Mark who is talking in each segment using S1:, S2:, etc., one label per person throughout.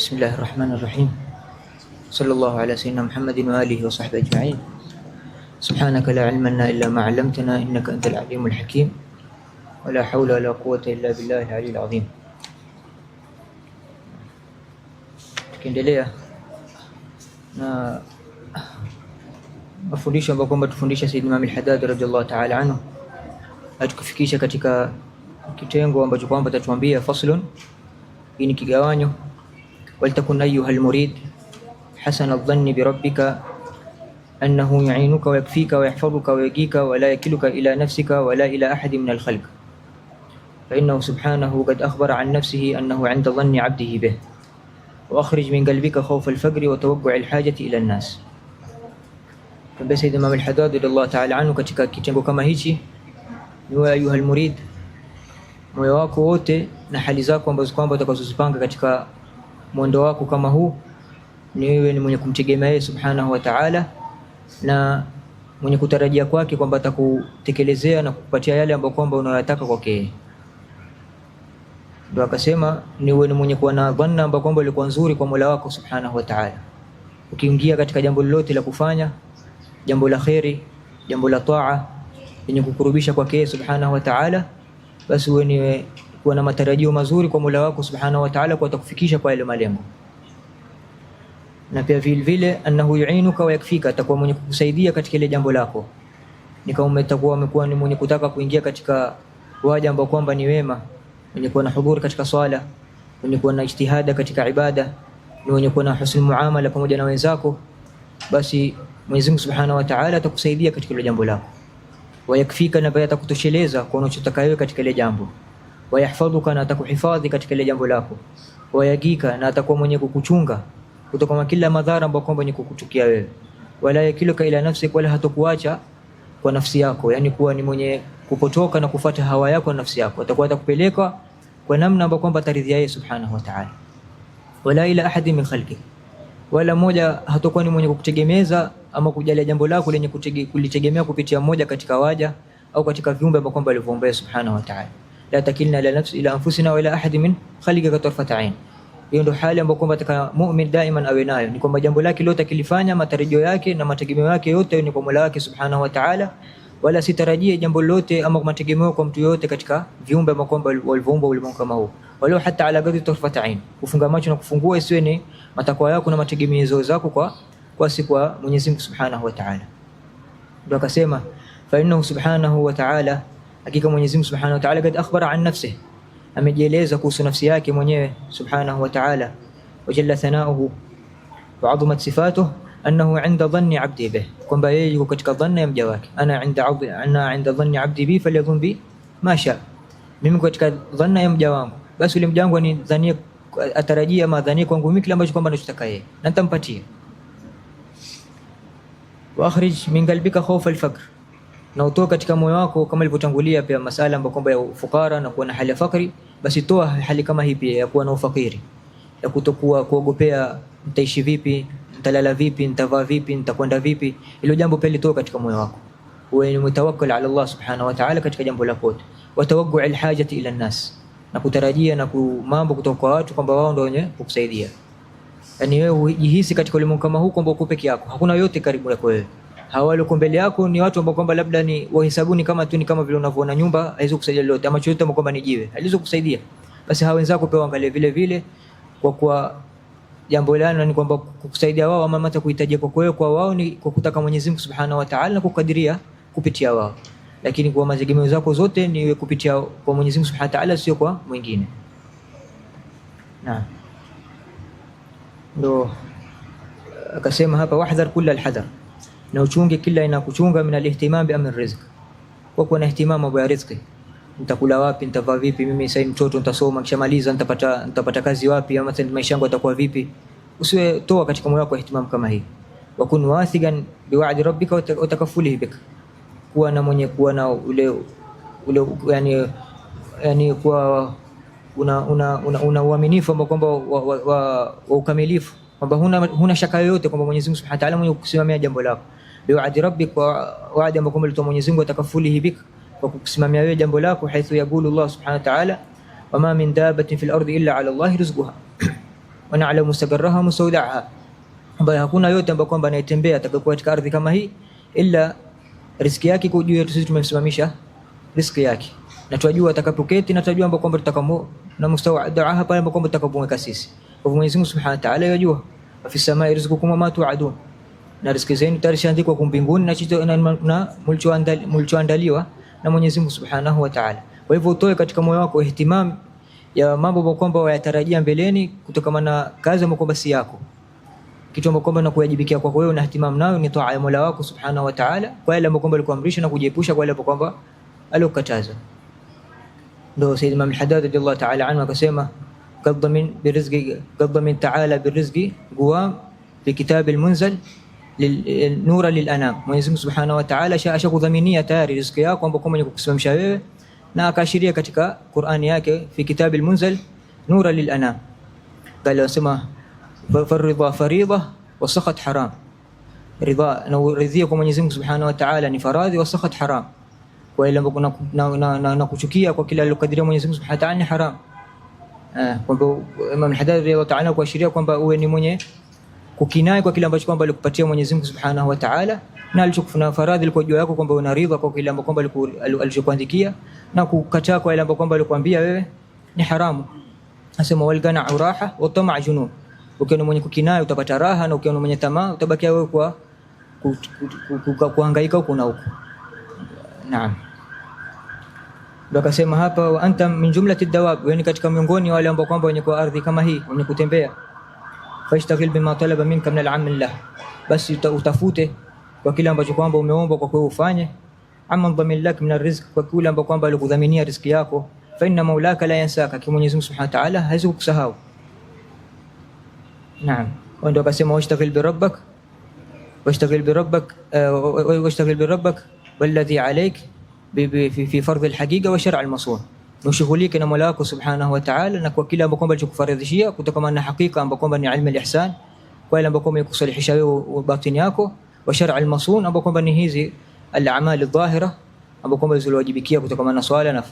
S1: بسم الله الرحمن الرحيم. صلى الله على سيدنا محمد وآله وصحبه أجمعين. سبحانك لا علم لنا إلا ما علمتنا إنك أنت العليم الحكيم ولا حول ولا قوة إلا بالله العلي العظيم. Tukiendelea na mafundisho ambayo kwamba tufundisha Sayyid Imam al-Haddad radhiyallahu ta'ala anhu, atukufikisha katika kitengo ambacho kwamba tatuambia faslun, hii ni kigawanyo. Waltakun ayyuha al-murid hasana adh-dhanni bi rabbika annahu yu'inuka wa yakfika wa yahfazuka wa yagika wa la yakiluka ila nafsika wa la ila ahadin min al-khalq fa innahu subhanahu qad akhbara an nafsihi annahu 'inda dhanni 'abdihi bih wa akhrij min qalbika khawfa al-faqri wa tawaqqu'a al-hajati ila an-nas. Kwa Sayyid Imam al-Haddad radhiyallahu ta'ala anhu, katika kitengo kama hichi ni wewe ayuha al-murid, moyo wako wote na hali zako ambazo kwamba utakazozipanga katika mwendo wako kama huu, ni wewe ni mwenye kumtegemea yeye subhanahu wa ta'ala na mwenye kutarajia kwake kwamba atakutekelezea na kukupatia yale ambayo kwamba unayotaka kwake. Ndio akasema ni wewe ni mwenye kuwa na dhanna ambayo kwamba ilikuwa nzuri kwa Mola wako subhanahu wa ta'ala. Ukiingia katika jambo lolote la kufanya, jambo la khairi, jambo la taa yenye kukurubisha kwake subhanahu wa ta'ala, basi wewe ni kuwa na matarajio mazuri kwa Mola wako subhanahu wa ta'ala kwa atakufikisha kwa ile malengo. Na pia vile vile annahu yu'inuka wa yakfika, atakuwa mwenye kukusaidia katika ile jambo lako. Ni kama umekuwa ni mwenye kutaka kuingia katika waja ambao kwamba ni wema, mwenye kuwa na hudhuri katika swala, mwenye kuwa na ijtihada katika ibada, ni mwenye kuwa na husnul muamala pamoja na wenzako, basi Mwenyezi Mungu subhanahu wa ta'ala atakusaidia katika ile jambo lako. Wa yakfika, na pia atakutosheleza kwa unachotaka wewe katika ile jambo. Wa yahfadhuka, na atakuhifadhi katika ile jambo lako. Wa yagika, na atakuwa mwenye kukuchunga kutoka kila madhara ambayo kwamba ni kukuchukia wewe. Wala yakiluka ila nafsi, wala hatakuacha kwa nafsi yako, yani kuwa ni mwenye kupotoka na kufuata hawa yako na nafsi yako. Atakuwa atakupeleka kwa namna ambayo kwamba ataridhia yeye subhanahu wa ta'ala. Wala ila ahadi min khalqi, wala moja hatakuwa ni mwenye kukutegemeza ama kujalia jambo lako lenye kulitegemea kupitia mmoja katika waja au katika viumbe ambao kwamba alivyoumba subhanahu wa ta'ala. La takilna ila anfusina wa ila ahadi min khalqika tarfat ain. Hiyo ndio hali ambayo kwamba ataka mu'min daiman awe nayo, ni kwamba jambo lake lote akilifanya, matarajio yake na mategemeo yake yote ni kwa Mola wake subhanahu wa ta'ala, wala sitarajie jambo lolote ama mategemeo kwa mtu yote katika viumbe ambao kwamba walivyoumba ulimwengu kama huu. Wala hata ala gadi tarfat ain, kufunga macho na kufungua isiwe ni matakwa yako na mategemeo zako kwa si kwa Mwenyezi Mungu subhanahu wa ta'ala. Ndio akasema fa innahu subhanahu wa ta'ala, hakika Mwenyezi Mungu subhanahu wa ta'ala kad akhbara an nafsihi, amejieleza kuhusu nafsi yake mwenyewe subhanahu wa ta'ala, wa jalla thanauhu wa azumat sifatuhu annahu 'inda dhanni 'abdi bih, kwamba yeye yuko katika dhanna ya mja wake. Ana 'inda dhanni 'abdi bi falyadhun bi ma sha, mimi katika dhanna ya mja wangu, basi yule mja wangu ni dhania atarajia madhani kwangu mimi kile ambacho kwamba anachotaka yeye na nitampatia. Wa akhrij min qalbika khawfa al-faqr, na utoa katika moyo wako kama ilivyotangulia pia masala ambayo kwamba ya ufukara na kuwa na hali ya fakri, basi toa hali kama hii pia ya kuwa na ufakiri, ya kutokuwa kuogopea nitaishi vipi, nitalala vipi, nitavaa vipi, nitakwenda vipi. Hilo jambo pia litoa katika moyo wako, uwe ni mutawakkil ala Allah subhanahu wa ta'ala katika jambo lako lote. Wa tawaqqu'u al-hajati ila an-nas, na kutarajia na mambo kutoka kwa watu kwamba wao ndio wenye kukusaidia. Yani wewe ujihisi katika ulimwengu kama huu kwamba uko peke yako, hakuna yote karibu yako wewe. Hawa wale mbele yako ni watu ambao kwamba labda ni wahesabuni kama tu, ni kama vile unavyoona nyumba haizo kusaidia lolote, ama chochote ambao kwamba ni jiwe halizo kusaidia. Basi hawa wenzako pia waangalie vile vile, kwa jambo lano ni kwamba kukusaidia wao ama hata kuhitajia kwa wewe kwa wao ni kwa kutaka Mwenyezi Mungu subhanahu wa ta'ala na kukadiria kupitia wao, lakini kwa mategemeo zako zote ni kupitia kwa Mwenyezi Mungu subhanahu wa ta'ala, sio kwa mwingine. Naam, ndo akasema hapa wahdhar kulla alhadar, na uchunge kila inakuchunga min alihtimam bi amri rizq, kwa kuwa na ihtimamu ya riziki. Nitakula wapi, nitavaa vipi, mimi sasa mtoto nitasoma kishamaliza nitapata kazi wapi, ama maisha yangu yatakuwa vipi. Usiwe toa katika moyo wako ihtimamu kama hii. Wa kun wathigan biwa'di rabbika wa takaffulihi bik, kuwa na mwenye kuwa na ule yani kuwa una uaminifu ambao kwamba wa ukamilifu, kwamba huna shaka yoyote kwamba Mwenyezi Mungu Subhanahu wa Ta'ala mwenye kusimamia jambo lako. Biwa'di rabbika, wa'di ambao kwamba Mwenyezi Mungu atakafulihi bik, kwa kusimamia wewe jambo lako. Haithu yaqulu Allah Subhanahu wa Ta'ala wama min dabatin fil ardi illa 'ala Allah rizquha, wa na'lamu mustaqarraha mustawda'aha, ambaye hakuna yote ambaye kwamba anayetembea atakayokuwa katika ardhi kama hii ila riziki yake kwa juu yetu sisi tumemsimamisha riziki yake, na tunajua atakapoketi na tunajua ambapo kwamba tutakamo na mustawda'aha pale ambapo kwamba tutakapomweka sisi. Kwa hivyo Mwenyezi Mungu Subhanahu wa Ta'ala yajua fi samai rizqukum wa ma tu'adun, na riziki zenu tarishaandikwa kwa mbinguni na mlichoandaliwa na Mwenyezi Mungu Subhanahu wa Ta'ala. Kwa hivyo utoe katika moyo wako ihtimam ya mambo ambayo kwamba wayatarajia mbeleni kutokana na kazi ambayo kwamba si yako, kitu ambacho kwamba unakuwajibikia kwako wewe na ihtimam nayo ni toa ya Mola wako Subhanahu wa Ta'ala kwa yale ambayo kwamba alikuamrisha na kujiepusha kwa yale ambayo kwamba alikukataza. Ndio Sayyid Imam al-Haddad radiyallahu ta'ala anhu akasema qadda min ta'ala birrizqi guam fi kitab al-munzal nura lilanam. Mwenyezi Mungu Subhanahu wa Ta'ala ashakudhaminia tayari riziki yako ambayo kwamba kukusimamisha wewe, na akaashiria katika Qur'ani yake fi kitab al-munzal nura lilanam, qala wasema faridha faridha wa sakhat haram. Ridha na ridhia kwa Mwenyezi Mungu Subhanahu wa Ta'ala ni faradhi, wa sakhat haram, kwa ile ambapo na kuchukia kwa kila alokadiria Mwenyezi Mungu Subhanahu wa Ta'ala ni haram. Kwa Imam al-Haddad radhiyallahu ta'ala kuashiria kwamba uwe ni mwenye kukinai kwa kile ambacho kwamba alikupatia Mwenyezi Mungu Subhanahu wa Ta'ala, na alichokufanya faradhi ilikuwa juu yako kwamba una ridha kwa kile ambacho kwamba alichokuandikia, na kukataa kwa ile ambacho kwamba alikwambia wewe ni haramu. Asema wal gana'u raha wa tama'u junun, ukiwa mwenye kukinai utapata raha, na ukiwa mwenye tamaa utabakia wewe kwa kuhangaika huko na huko. Naam. Ndio akasema hapa wa anta min jumlati dawab, wewe ni katika miongoni wale ambao kwamba wenye kwa ardhi kama hii wenye kutembea. Faishtaghil bima talaba minka min al-amal, basi utafute kwa kile ambacho kwamba umeomba kwa wewe ufanye. Amma dhamin lak min ar-rizq, kwa kile ambacho kwamba alikudhaminia riziki yako. Fa inna maulaka la yansaka, kwa Mwenyezi Mungu Subhanahu wa Ta'ala hawezi kukusahau. Naam. Ndio akasema washtaghil bi rabbak washtaghil bi rabbak walladhi alayk fi fardh al-haqiqa wa shar' al-masun, ushughulike na Mola wako Subhanahu wa Ta'ala na kwa kile ambacho kwamba alichokufaradhishia kutokana na hakika ambacho kwamba ni ilmu al-ihsan, kwa ile ambacho kwamba yakusalihisha wewe batini yako, wa shar' al-masun ambacho kwamba ni hizi al-a'mal adh-dhahira ambacho kwamba zilizowajibikia kutokana na swala na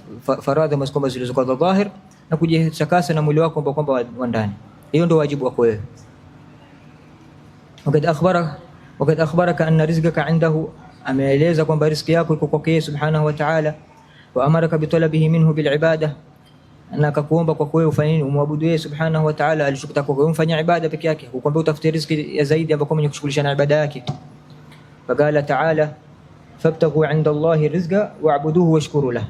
S1: faradhi ambazo kwamba zilizokuwa dhahir, na kujitakasa na mwili wako ambao kwamba wa ndani. Hiyo ndio wajibu wako wewe. Wakati akhbaraka anna rizqaka indahu, ameeleza kwamba riziki yako iko kwake Subhanahu wa Ta'ala. Wa amaraka bi talabihi minhu bil ibada, na akakuomba kwa wewe ufanye nini? Umwabudu yeye Subhanahu wa Ta'ala. Alichokutaka kwa wewe ufanye ibada peke yake, ukwambia utafute riziki ya zaidi ambapo mwenye kushughulisha na ibada yake. Faqala ta'ala fabtaghu 'inda Allahi rizqa wa'buduhu washkuru lahu,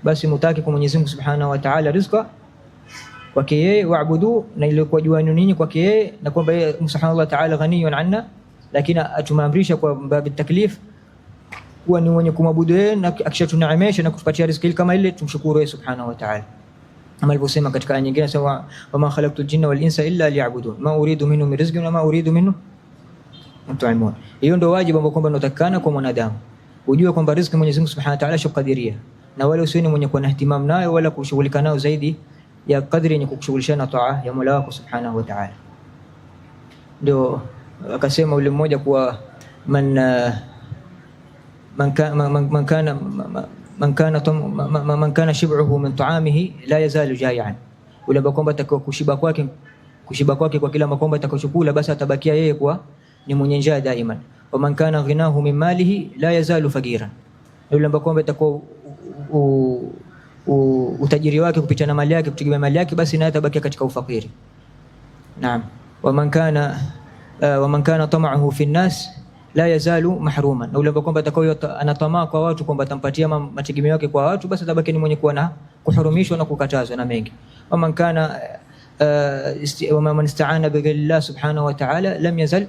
S1: basi mutaki kwa Mwenyezi Mungu Subhanahu wa Ta'ala rizqa kwake yeye, waabudu, na ile kwa juani ninyi kwake yeye, na kwamba yeye Subhanahu wa Ta'ala ghaniyun 'anna, lakini atumaamrisha kwa babu taklif kuwa ni mwenye kumwabudu yeye, na akishatuneemesha na kutupatia riziki kama ile tumshukuru yeye Subhanahu wa Ta'ala. Kama alivyosema katika aya nyingine, sawa wama khalaqtul jinna wal insa illa liya'budun ma uridu minhum min rizqin wa ma uridu minhum mut'imun. Hiyo ndio wajibu ambao kwamba unatakana kwa mwanadamu, ujue kwamba riziki Mwenyezi Mungu Subhanahu wa Ta'ala shukadiria, na wala usiwe mwenye kuwa na ihtimam nayo wala kushughulika nayo zaidi ya kadri yenye kukushughulishana na taa ya Mola wako Subhanahu wa Ta'ala. Ndio akasema yule mmoja kuwa man kana shib'uhu min ta'amihi la yazalu jai'an, yule ambaye kwamba atakuwa kushiba kwake kwa kila ambacho atakachokula basi atabakia yeye kwa ni mwenye njaa daima. Wa man kana ghinahu min malihi la yazalu faqiran, yule ambaye kwamba atakuwa utajiri wake kupitia na mali yake, kutegemea mali yake, basi naye atabakia katika ufakiri. Naam. Wa man kana tama'uhu fi an-nas la yazalu mahruman, na yule ambaye kwamba atakuwa anatamaa kwa watu kwamba atampatia mategemeo yake kwa watu, basi atabaki ni mwenye kuwa na kuhurumishwa na kukatazwa na mengi. Wa man kana man ista'ana bi Allah Subhanahu wa Ta'ala lam yazal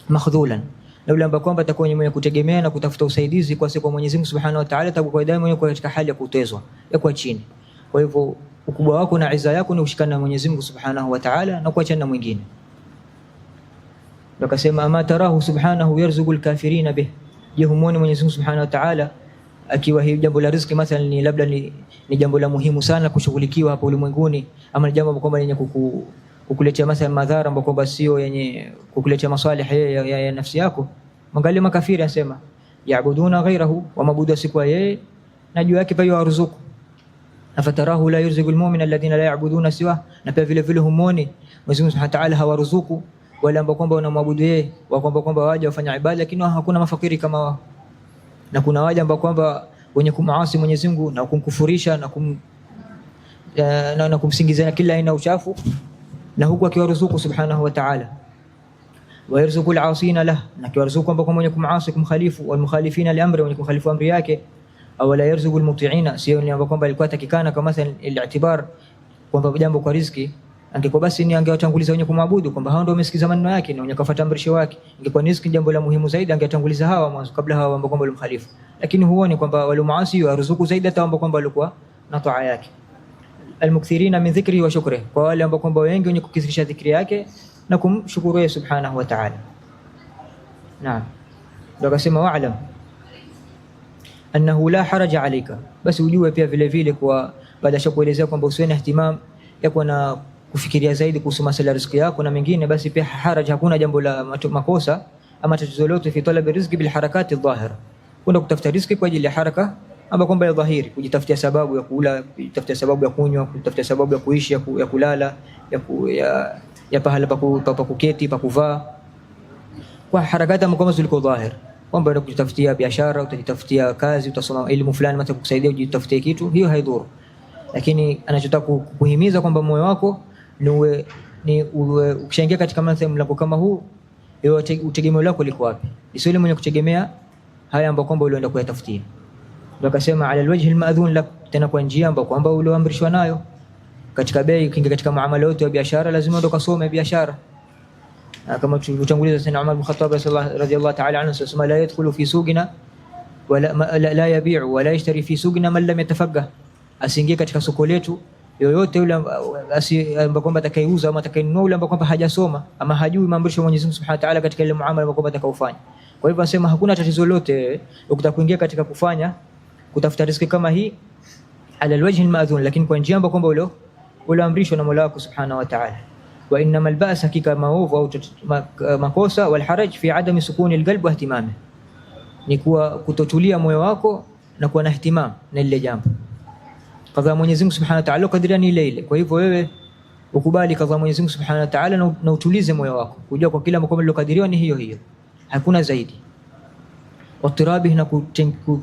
S1: makhdhulan, na yule ambaye kwamba atakuwa mwenye kutegemea na kutafuta usaidizi kwa siku Mwenyezi Mungu Subhanahu wa Ta'ala, atakuwa daima mwenye katika hali ya kutezwa ya kwa chini. Kwa hivyo ukubwa wako na iza yako ni ushikana na Mwenyezi Mungu Subhanahu wa Ta'ala na kuachana na mwingine. Akasema ama tarahu subhanahu yarzuqul kafirina bih, je, humuoni Mwenyezi Mungu Subhanahu wa Ta'ala akiwa hii jambo la riziki mathalan ni labda ni jambo la muhimu sana kushughulikiwa hapa ulimwenguni, ama ni jambo kwamba lenye kukuletea mathalan madhara ambayo kwamba sio yenye kukuletea masalih ya nafsi yako. Mwangalie makafiri, anasema yaabuduna ghairahu, wa mabudu siku yeye na juu yake pia waruzuku. afatarahu la yurziqul mu'mina alladhina la ya'buduna siwa, na pia vile vile humoni Mwenyezi Mungu Subhanahu wa Ta'ala hawaruzuku wale ambao kwamba wanamwabudu yeye, kwamba waje wafanya ibada lakini hakuna mafakiri kama wao, na kuna waja ambao kwamba wenye kumaasi Mwenyezi Mungu na kumkufurisha na kumsingizia kila aina uchafu, na huku akiwaruzuku Subhanahu wa Ta'ala. Wa yarzuqul 'asina lah, na akiwaruzuku ambao mwenye kumaasi kumkhalifu, wal mukhalifina li amri, wenye kukhalifu amri yake. Au la yarzuqul muti'ina, sio ni ambao kwamba alikuwa takikana kama mathalan al-i'tibar kwamba jambo kwa riziki, angekuwa basi ni angewatanguliza wenye kumwabudu kwamba hao ndio wamesikiza maneno yake na wenye kufuata amrisho yake. Ingekuwa riziki jambo la muhimu zaidi, angewatanguliza hawa mwanzo kabla hawa ambao kwamba walimkhalifu. Lakini huoni kwamba wale maasi waruzuku zaidi hata ambao kwamba walikuwa na taa yake. Almukthirina min dhikri wa shukri, kwa wale ambao kwamba wengi wenye kukithirisha dhikri yake na kumshukuru yeye Subhanahu wa Ta'ala. Naam, ndio akasema wa'lam annahu la haraja alayka, basi ujue pia vile vile kwa baada ya kuelezea kwamba usiwe na ihtimam ya kuwa na kufikiria zaidi kuhusu masuala ya riziki yako na mengine, basi pia haraja, hakuna jambo la makosa ama tatizo lolote fi talab riziki bil harakati dhahira, kwenda kutafuta riziki kwa ajili ya haraka ama kwamba ya dhahiri, kujitafutia sababu ya kula, kujitafutia sababu ya kunywa, kujitafutia sababu ya kuishi, ya kulala, ya pahala pa kuketi, pa kuvaa, kwa harakati ama kama ziko dhahir, kwamba ndio kujitafutia biashara, utajitafutia kazi, utasoma elimu fulani mata kukusaidia ujitafutie kitu, hiyo haidhuru. Lakini anachotaka kuhimiza kwamba moyo wako ni ukishaingia katika mlango kama huu, utegemeo lako liko wapi? Isiwe mwenye kutegemea haya ambayo kwamba ulienda kuyatafutia. Ndio akasema ala alwajhi almadhun lak, tena kwa njia ambayo kwamba ulioamrishwa nayo katika bei. Ukiingia katika muamala yote ya biashara lazima ndo kasome biashara, kama tutanguliza sana Umar bin Khattab radhiyallahu ta'ala anhu, sema la yadkhulu fi suqina wala la yabi'u wala yashtari fi suqina man lam yatafaqqah, asiingie katika soko letu yoyote yule ambaye kwamba atakayeuza ama atakayenunua yule ambaye kwamba hajasoma ama hajui maamrisho ya Mwenyezi Mungu Subhanahu wa Ta'ala katika ile muamala ambayo kwamba atakaofanya. Kwa hivyo anasema hakuna tatizo lolote ukitaka kuingia katika kutafuta riziki kama hii ala alwajhi almadhun, lakini kwa njia ambayo kwamba ulioamrishwa na Mola wako Subhanahu wa Ta'ala. Wa innamal ba's, hakika maovu au makosa, wal haraj fi adami sukuni alqalb wa ihtimami, ni kuwa kutotulia moyo wako na kuwa na ihtimam na ile jambo kadha Mwenyezi Mungu Subhanahu wa Ta'ala kadiria ni ile. Kwa hivyo wewe ukubali kadha Mwenyezi Mungu Subhanahu wa Ta'ala na utulize moyo wako kujua kwa kila mkombo lilokadiriwa ni hiyo, hakuna zaidi. Watirabihi, na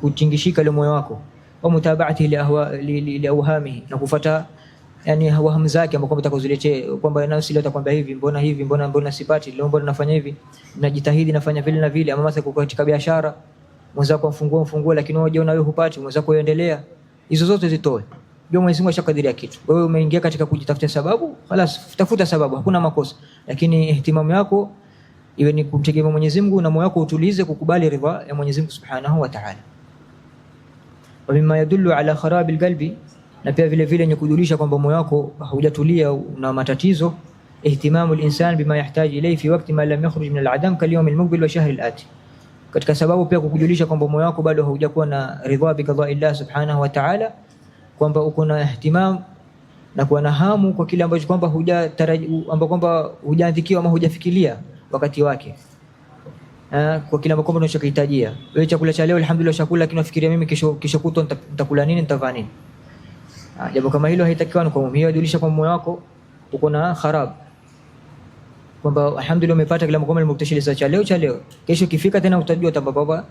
S1: kutingishika ile moyo wako, wa mutabaati li awhamihi, na kufuata yani wahamu zake ambapo mtakoziletee kwamba nafsi leo itakwambia hivi, mbona sipati leo, mbona nafanya hivi, najitahidi nafanya vile na vile. Ama masa katika biashara mwenzako mfungue lakini wewe unaona wewe hupati, mwenzako yaendelea, hizo zote zitoe. Ndio Mwenyezi Mungu ashakadiria kitu, wewe umeingia katika kujitafutia sababu, خلاص tafuta sababu, hakuna makosa, lakini ihtimamu yako iwe ni kumtegemea Mwenyezi Mungu na moyo wako utulize kukubali ridha ya Mwenyezi Mungu Subhanahu wa Ta'ala. Wa mimma yadullu ala kharabil qalbi, na pia vile vile ni kujulisha kwamba moyo wako haujatulia na matatizo, ihtimamu al-insan bima yahitaji ilayhi fi waqti ma lam yakhruj min al-adam kal yawm al-muqbil wa shahr al-ati, katika sababu pia kukujulisha kwamba moyo wako bado haujakuwa na ridha bi qada Allah Subhanahu wa Ta'ala, kwamba uko na ihtimam na kuwa na hamu kwa kile ambacho kwamba kwamba hujaandikiwa ama hujafikiria wakati wake, kwa kile ambacho unachokihitajia wewe. Chakula cha leo alhamdulillah chakula, lakini unafikiria mimi kesho kutwa nitakula nini, nitavaa nini? Jambo kama hilo haitakiwi. Kwa hiyo yajulisha kwamba moyo wako uko na kharab, kwamba alhamdulillah umepata kile ambacho ulimkutosheleza cha leo, kesho kifika tena utajua baba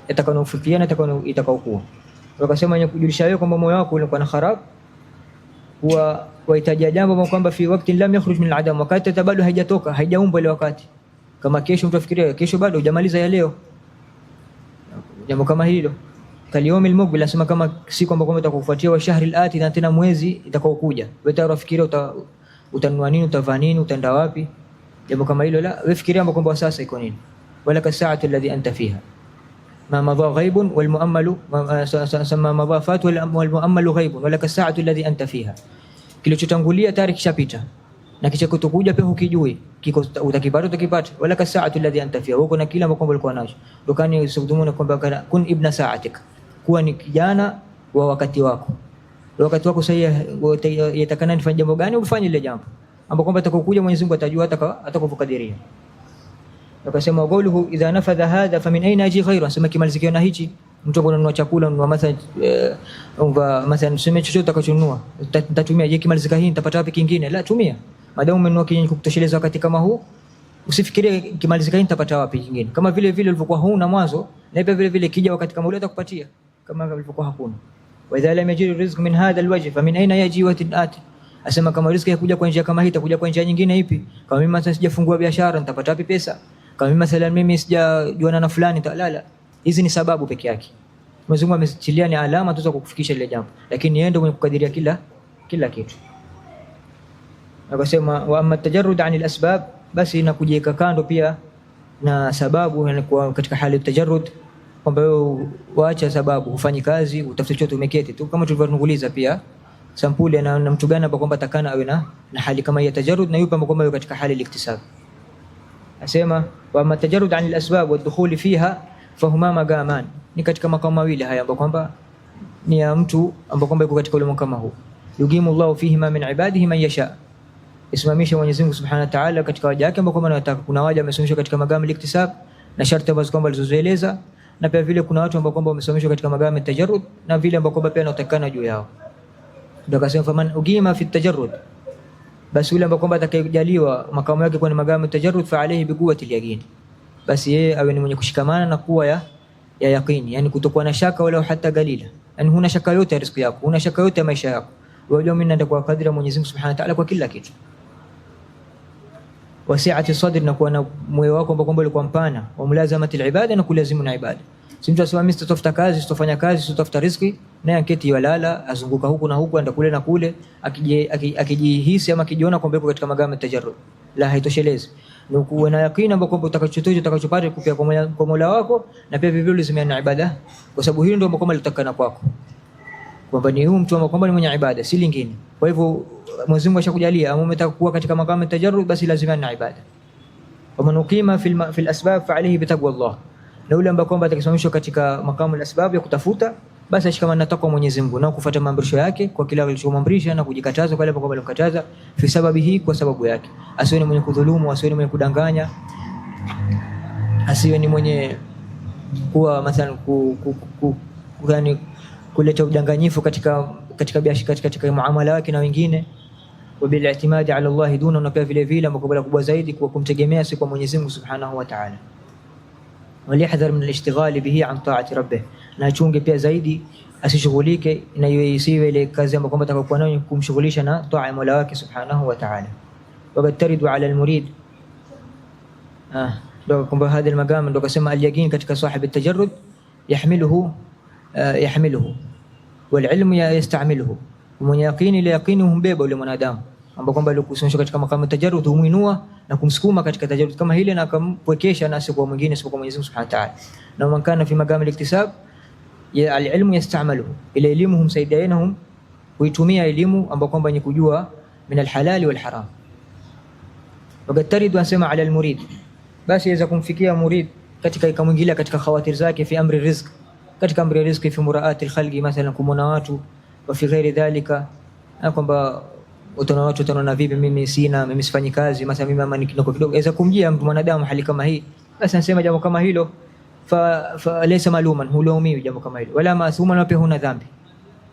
S1: atakao ufikia na itakao kuwa. Wakasema yenye kujulisha wewe kwamba moyo wako uko na kharab, huwa wahitaji jambo ambalo kwamba fi wakati lam yakhruj min al-adam, wakati bado haijatoka, haijaumbwa ile wakati. Kama kesho mtu afikiria kesho bado hujamaliza ya leo, jambo kama hilo kaliomi al-muqbil, asema kama siku ambayo kwamba itakufuatia wa shahri al-ati, na tena mwezi itakao kuja, wewe utafikiria utanunua nini, utavaa nini, utaenda wapi, jambo kama hilo la wewe fikiria kwamba sasa iko nini. Wala kasaatu alladhi anta fiha ma madha ghaibun wal muammalu sama madhafat wal muammalu ghaibun, wala kasaatu alladhi anta fiha, kilichotangulia tayari kishapita na kisha kutokuja pia hukijui, kiko utakipata. Wala kasaatu alladhi anta fiha, uko na kila ambacho ulikuwa nacho. Dokani usudumuna kwamba kun ibna saatik, kuwa ni kijana wa wakati wako. Wakati wako sasa yatakana nifanye jambo gani, ufanye ile jambo ambapo kwamba atakokuja Mwenyezi Mungu atajua atakapokadiria. Akasema qawluhu idha nafadha hadha famin aina yaji ghayru, asema kimalizikio na hichi Mtu ananunua chakula, ununua mathalan tuseme chochote utakachonunua, nitatumia je, kimalizika hii nitapata wapi kingine? La, tumia. Madamu umenunua kinyenye kukutosheleza wakati kama huu, usifikirie kimalizika hii nitapata wapi kingine. Kama vile vile ulivyokuwa huna mwanzo, na pia vile vile kija wakati kama ule atakupatia kama ulivyokuwa hakuna. Wa idha lam yajidu rizq min hadha alwajh fa min aina yaji wa tinati. Asema kama riziki yakuja kwa njia kama hii, itakuja kwa njia nyingine ipi? Kama mimi sasa sijafungua biashara nitapata wapi pesa? Kama mimi mathalan mimi sijajuana na fulani talala. Hizi ni sababu peke yake. Mwenyezi Mungu ametilia ni alama tu za kukufikisha ile jambo, lakini yeye ndio mwenye kukadiria kila kitu. Akasema wa amma tajarrud anil asbab, basi inakujiweka kando pia na sababu. Yani kwa katika hali ya tajarrud kwamba wewe waacha sababu, ufanye kazi, utafute chochote, umeketi tu kama tulivyotanguliza pia sampuli na mtu gani ambaye kwamba takana awe na hali kama ya tajarrud, na yupo ambaye kwamba yuko katika hali ya iktisab. Asema wa amma tajarrud anil asbab wa dukhul fiha fahuma magaman, ni katika makao mawili haya ambapo kwamba ni ya mtu ambaye kwamba yuko katika ulimwengu kama huu. Yuqimu Allahu fihima min ibadihi man yasha, isimamisha Mwenyezi Mungu Subhanahu wa Ta'ala katika waja wake ambao kwamba anataka. Kuna waja wamesomeshwa katika magamu al-iktisab na sharti ambazo kwamba alizozieleza, na pia vile kuna watu ambao kwamba wamesomeshwa katika magamu at-tajarrud na vile ambao kwamba pia anatakana juu yao. Ndio akasema faman uqima fi at-tajarrud, basi yule ambao kwamba atakayejaliwa makamu yake kwa magamu at-tajarrud fa alayhi bi quwwati al-yaqin, basi yeye awe ni mwenye kushikamana na kuwa ya yaqini, yani kutokuwa na shaka wala hata galila, yani huna shaka yote ya riziki yako, huna shaka yote ya maisha yako, wajua mimi naenda kwa kadri ya Mwenyezi Mungu Subhanahu wa Ta'ala kwa kila kitu. Wasi'ati sadr, na kuwa na moyo wako ambao kwamba ulikuwa mpana, wa mulazamati al-ibada, na kulazimu na ibada. Si mtu asema mimi sitafuta kazi, sitafanya kazi, sitafuta riziki, naye anketi yalala azunguka huku na huku, anda kule na kule, akijihisi ama akijiona kwamba yuko katika magamu ya tajarrud. La, haitoshelezi. Ni kuwa na yakini kwamba utakachotoa utakachopata kupia kwa Mola wako, na pia vivyo lazima na ibada, kwa sababu hilo ndio ambalo litakana kwako, kwamba ni huyu mtu ambaye kwamba ni mwenye ibada, si lingine. Kwa hivyo Mwenyezi Mungu ashakujalia ama umetaka kuwa katika makamu ya tajarrud, basi lazima na ibada. Wa man uqima fil asbab fa alayhi bi taqwallah, na yule ambaye kwamba atakisimamishwa katika makamu ya asbab ya kutafuta, basi ashikamana na takwa Mwenyezi Mungu na kufuata maamrisho yake kwa kila alichomamrisha na kujikataza kwa yale ambayo alikataza, fi sababi hii, kwa sababu yake. Asiwe ni mwenye kudhulumu, asiwe ni mwenye kudanganya, asiwe ni mwenye kuwa mathalan yani kuleta udanganyifu katika biashara, katika muamala wake na wengine. Wa bil i'timadi ala Allah duna, na pia vile vile ambapo kubwa zaidi kwa kumtegemea si kwa Mwenyezi Mungu Subhanahu wa Ta'ala. Walihdhar min al-ishtighal bihi an ta'ati rabbih, na achunge pia zaidi asishughulike na isiwe ile kazi ambayo kwamba atakayokuwa nayo kumshughulisha na taa ya Mola wake Subhanahu wa Ta'ala. Wabataridu ala al-murid, ndio kwamba hadi al-maqam, ndio kasema al-yaqin katika sahib at-tajarrud yahmiluhu wal ilmu yastamiluhu, mwenye yaqini ile yaqini humbeba yule mwanadamu ambao kwamba alikusomeshwa katika makamu tajarrud, humuinua na kumsukuma katika tajarrud kama hile, na akampwekesha nasi kwa mwingine sio kwa Mwenyezi Mungu Subhanahu wa Ta'ala. Na man kana fi maqam al-iktisab ya al-ilmu yastamiluhu, ile elimu humsaidia yeye kuitumia elimu ambao kwamba ni kujua min al-halal wal haram. Wagataridu asema ala al-murid, basi yaweza kumfikia murid katika ikamwingilia katika khawatir zake fi amri rizq, katika amri riziki, fi muraati al-khalqi, mathalan kumona watu, wa fi ghairi dhalika, kwamba utaona watu utaona vipi, mimi sina, mimi sifanyi kazi, mathalan mimi ama niko kidogo. Aweza kumjia mtu mwanadamu hali kama hii, basi anasema jambo kama hilo fa laysa maluman, hulaumiwi jambo kama hilo, wala maasuma, na pia huna dhambi,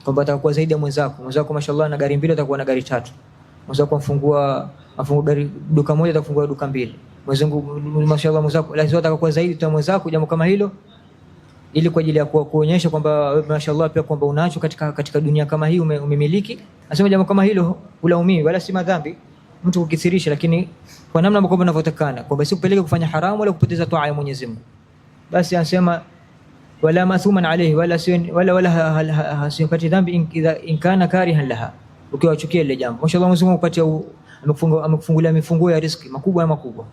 S1: kwamba atakuwa zaidi ya mwenzako mashallah na gari mbili atakuwa na gari tatu, mwenzako afungua gari duka moja atafungua duka mbili, mwenzangu mashallah mwenzako lazima atakuwa zaidi ya mwenzako, jambo kama hilo, ili kwa ajili ya kuonyesha kwamba wewe mashallah pia kwamba unacho katika dunia kama hii umemiliki. Anasema jambo kama hilo ulaumiwi wala si madhambi mtu kukithirisha, lakini kwa namna ambayo inavyotakana, kwamba si kupeleka kufanya haramu wala kupoteza toa ya Mwenyezi Mungu. Basi anasema wala mathuman alayhi, wala hasiyakati dhambi in kana karihan laha, ukiwachukia ile jambo. Mashallah Mwenyezi Mungu kupatia amekufungulia mifunguo ya riziki makubwa,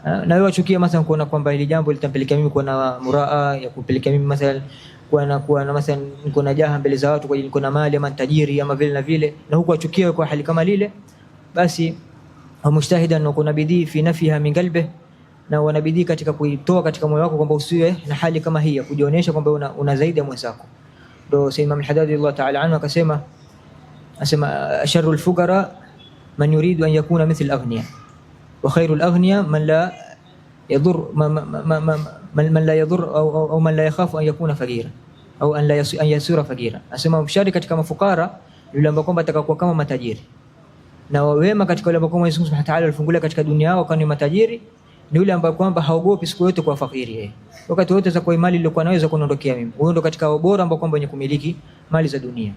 S1: na wewe wachukia mathalan kuona kwamba ile jambo litampelekea mimi kuwa na muraa ya kupelekea mimi mathalan kuwa na mathalan niko na jaha mbele za watu kwa ajili niko na mali ama tajiri ama vile na vile, na huko wachukia kwa hali kama lile, basi mujtahidan na kuna bidii fi nafiha min qalbi, na wanabidii katika kuitoa katika moyo wako, kwamba usiwe na hali kama hii ya kujionyesha kwamba una zaidi ya mwenzako. Ndio Sayyid Imam al-Haddad Allah ta'ala anhu akasema sharrul fuqara man yuridu an yakuna mithl al-aghniya wa khairul aghniya man la يضر من لا يضر أو من لا يخاف أن يكون فقيرا au an yasira fakira. Asema mshari katika mafukara yule ambaye kwamba atakakuwa kama matajiri, na wema katika wale ambao Mwenyezi Mungu Subhanahu wa Ta'ala alifungulia katika dunia yao kama matajiri ni yule ambaye kwamba haogopi siku yote kwa fakiri yeye. Wakati wote za kwa mali iliyokuwa naweza kuondokea mimi. Huyo ndo katika ubora ambao kwamba wenye kumiliki mali za dunia.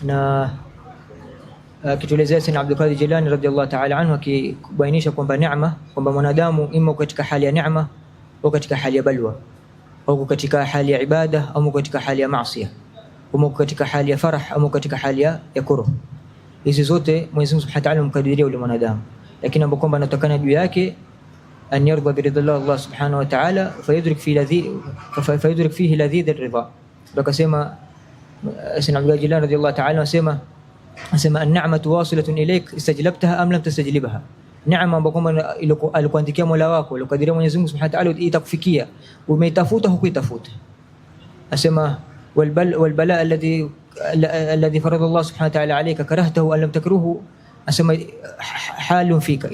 S1: Na kituelezea Sayyidina Abdul Qadir Jilani radhiyallahu ta'ala anhu akibainisha kwamba neema, kwamba mwanadamu imo katika hali ya neema au katika hali ya balwa, au katika hali ya ibada au katika hali ya maasiya, au katika hali ya farah au katika hali ya kurh. Hizi zote Mwenyezi Mungu Subhanahu wa Ta'ala mkadiria yule mwanadamu, lakini ambapo kwamba anatakana juu yake an yarda bi ridallah Allah Subhanahu wa Ta'ala fayudrik fihi ladhidh ar-ridha. Akasema Sayyidina Abdul Qadir Jilani radhiyallahu ta'ala asema an-ni'matu wasilatun ilayk istajlabtaha am lam tastajlibha. Neema ambayo kwamba alikuandikia Mola wako, alikadiria Mwenyezi Mungu Subhanahu wa Ta'ala itakufikia, umeitafuta hukuitafuta. Asema wal bala alladhi farada Allah Subhanahu wa Ta'ala alayka karahtahu am lam takruhu. Asema halun fika,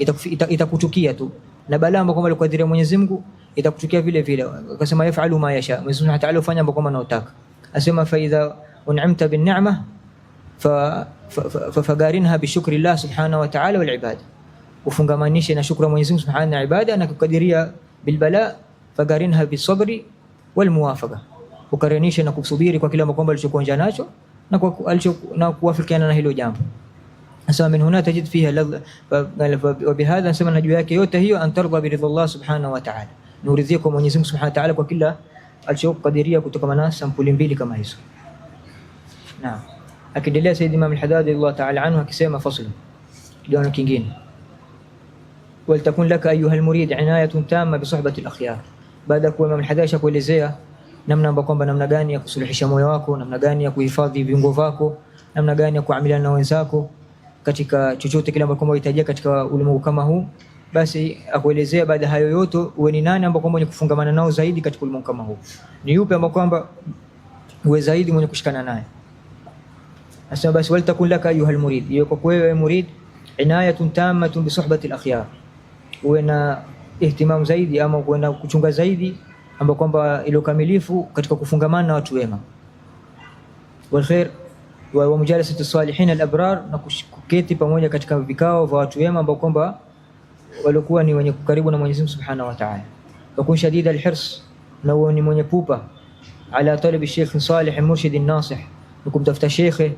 S1: itakutukia tu, na balaa ambayo kwamba alikadiria Mwenyezi Mungu itakutukia vile vile. Akasema yafalu ma yasha, Mwenyezi Mungu Subhanahu wa Ta'ala ufanya ambayo kwamba anataka. Asema fa idha un'amta bin ni'mah fagarinha bishukri Allah Subhanahu wa Ta'ala wal ibada. Ufungamanishe na shukra Mwenyezi Mungu Subhanahu wa ibada, na kukadiria bil bala fagarinha bisabri wal muwafaqa. Ukaranishe na kusubiri kwa kile ambacho alichokuonja nacho na kuwafikiana na hilo jambo. Asema min huna tajid fiha wa bihadha, nasema na juu yake yote hiyo antarda bi ridallah Subhanahu wa Ta'ala, nuridhie kwa Mwenyezi Mungu Subhanahu wa Ta'ala kwa kila alichokadiria kutokana na sampuli mbili kama hizo. Naam. Akiendelea Sayyid Imam al-Haddad radhiyallahu ta'ala anhu akisema fasl kidono kingine, wal takun laka ayuha al-murid inayatun tamma bi suhbati al-akhyar. Baada kwa Imam al-Haddad kuelezea namna ambapo kwamba namna gani ya kusuluhisha moyo wako, namna gani ya kuhifadhi viungo vyako, namna gani ya kuamiliana na wenzako katika chochote kile ambacho unahitaji katika ulimwengu kama huu, basi akuelezea baada hayo yote uwe ni nani ambapo kwamba ni kufungamana nao zaidi katika ulimwengu kama huu, ni yupi ambapo kwamba uwe zaidi mwenye kushikana naye. Asema basi wal takun laka ayuha al-murid, yuko wewe murid inayatun tammatun bi suhbati al-akhyar, uwe na ihtimam zaidi ama uwe na kuchunga zaidi ambapo kwamba ile kamilifu katika kufungamana na watu wema, wal khair wa mujalasati salihin al-abrar, na kuketi pamoja katika vikao vya watu wema ambao kwamba walikuwa ni wenye karibu na Mwenyezi Mungu Subhanahu wa Ta'ala. Wa kun shadida al-hirs, na uwe ni mwenye pupa ala talib al-sheikh salih al-murshid an-nasih, kumtafuta shekhe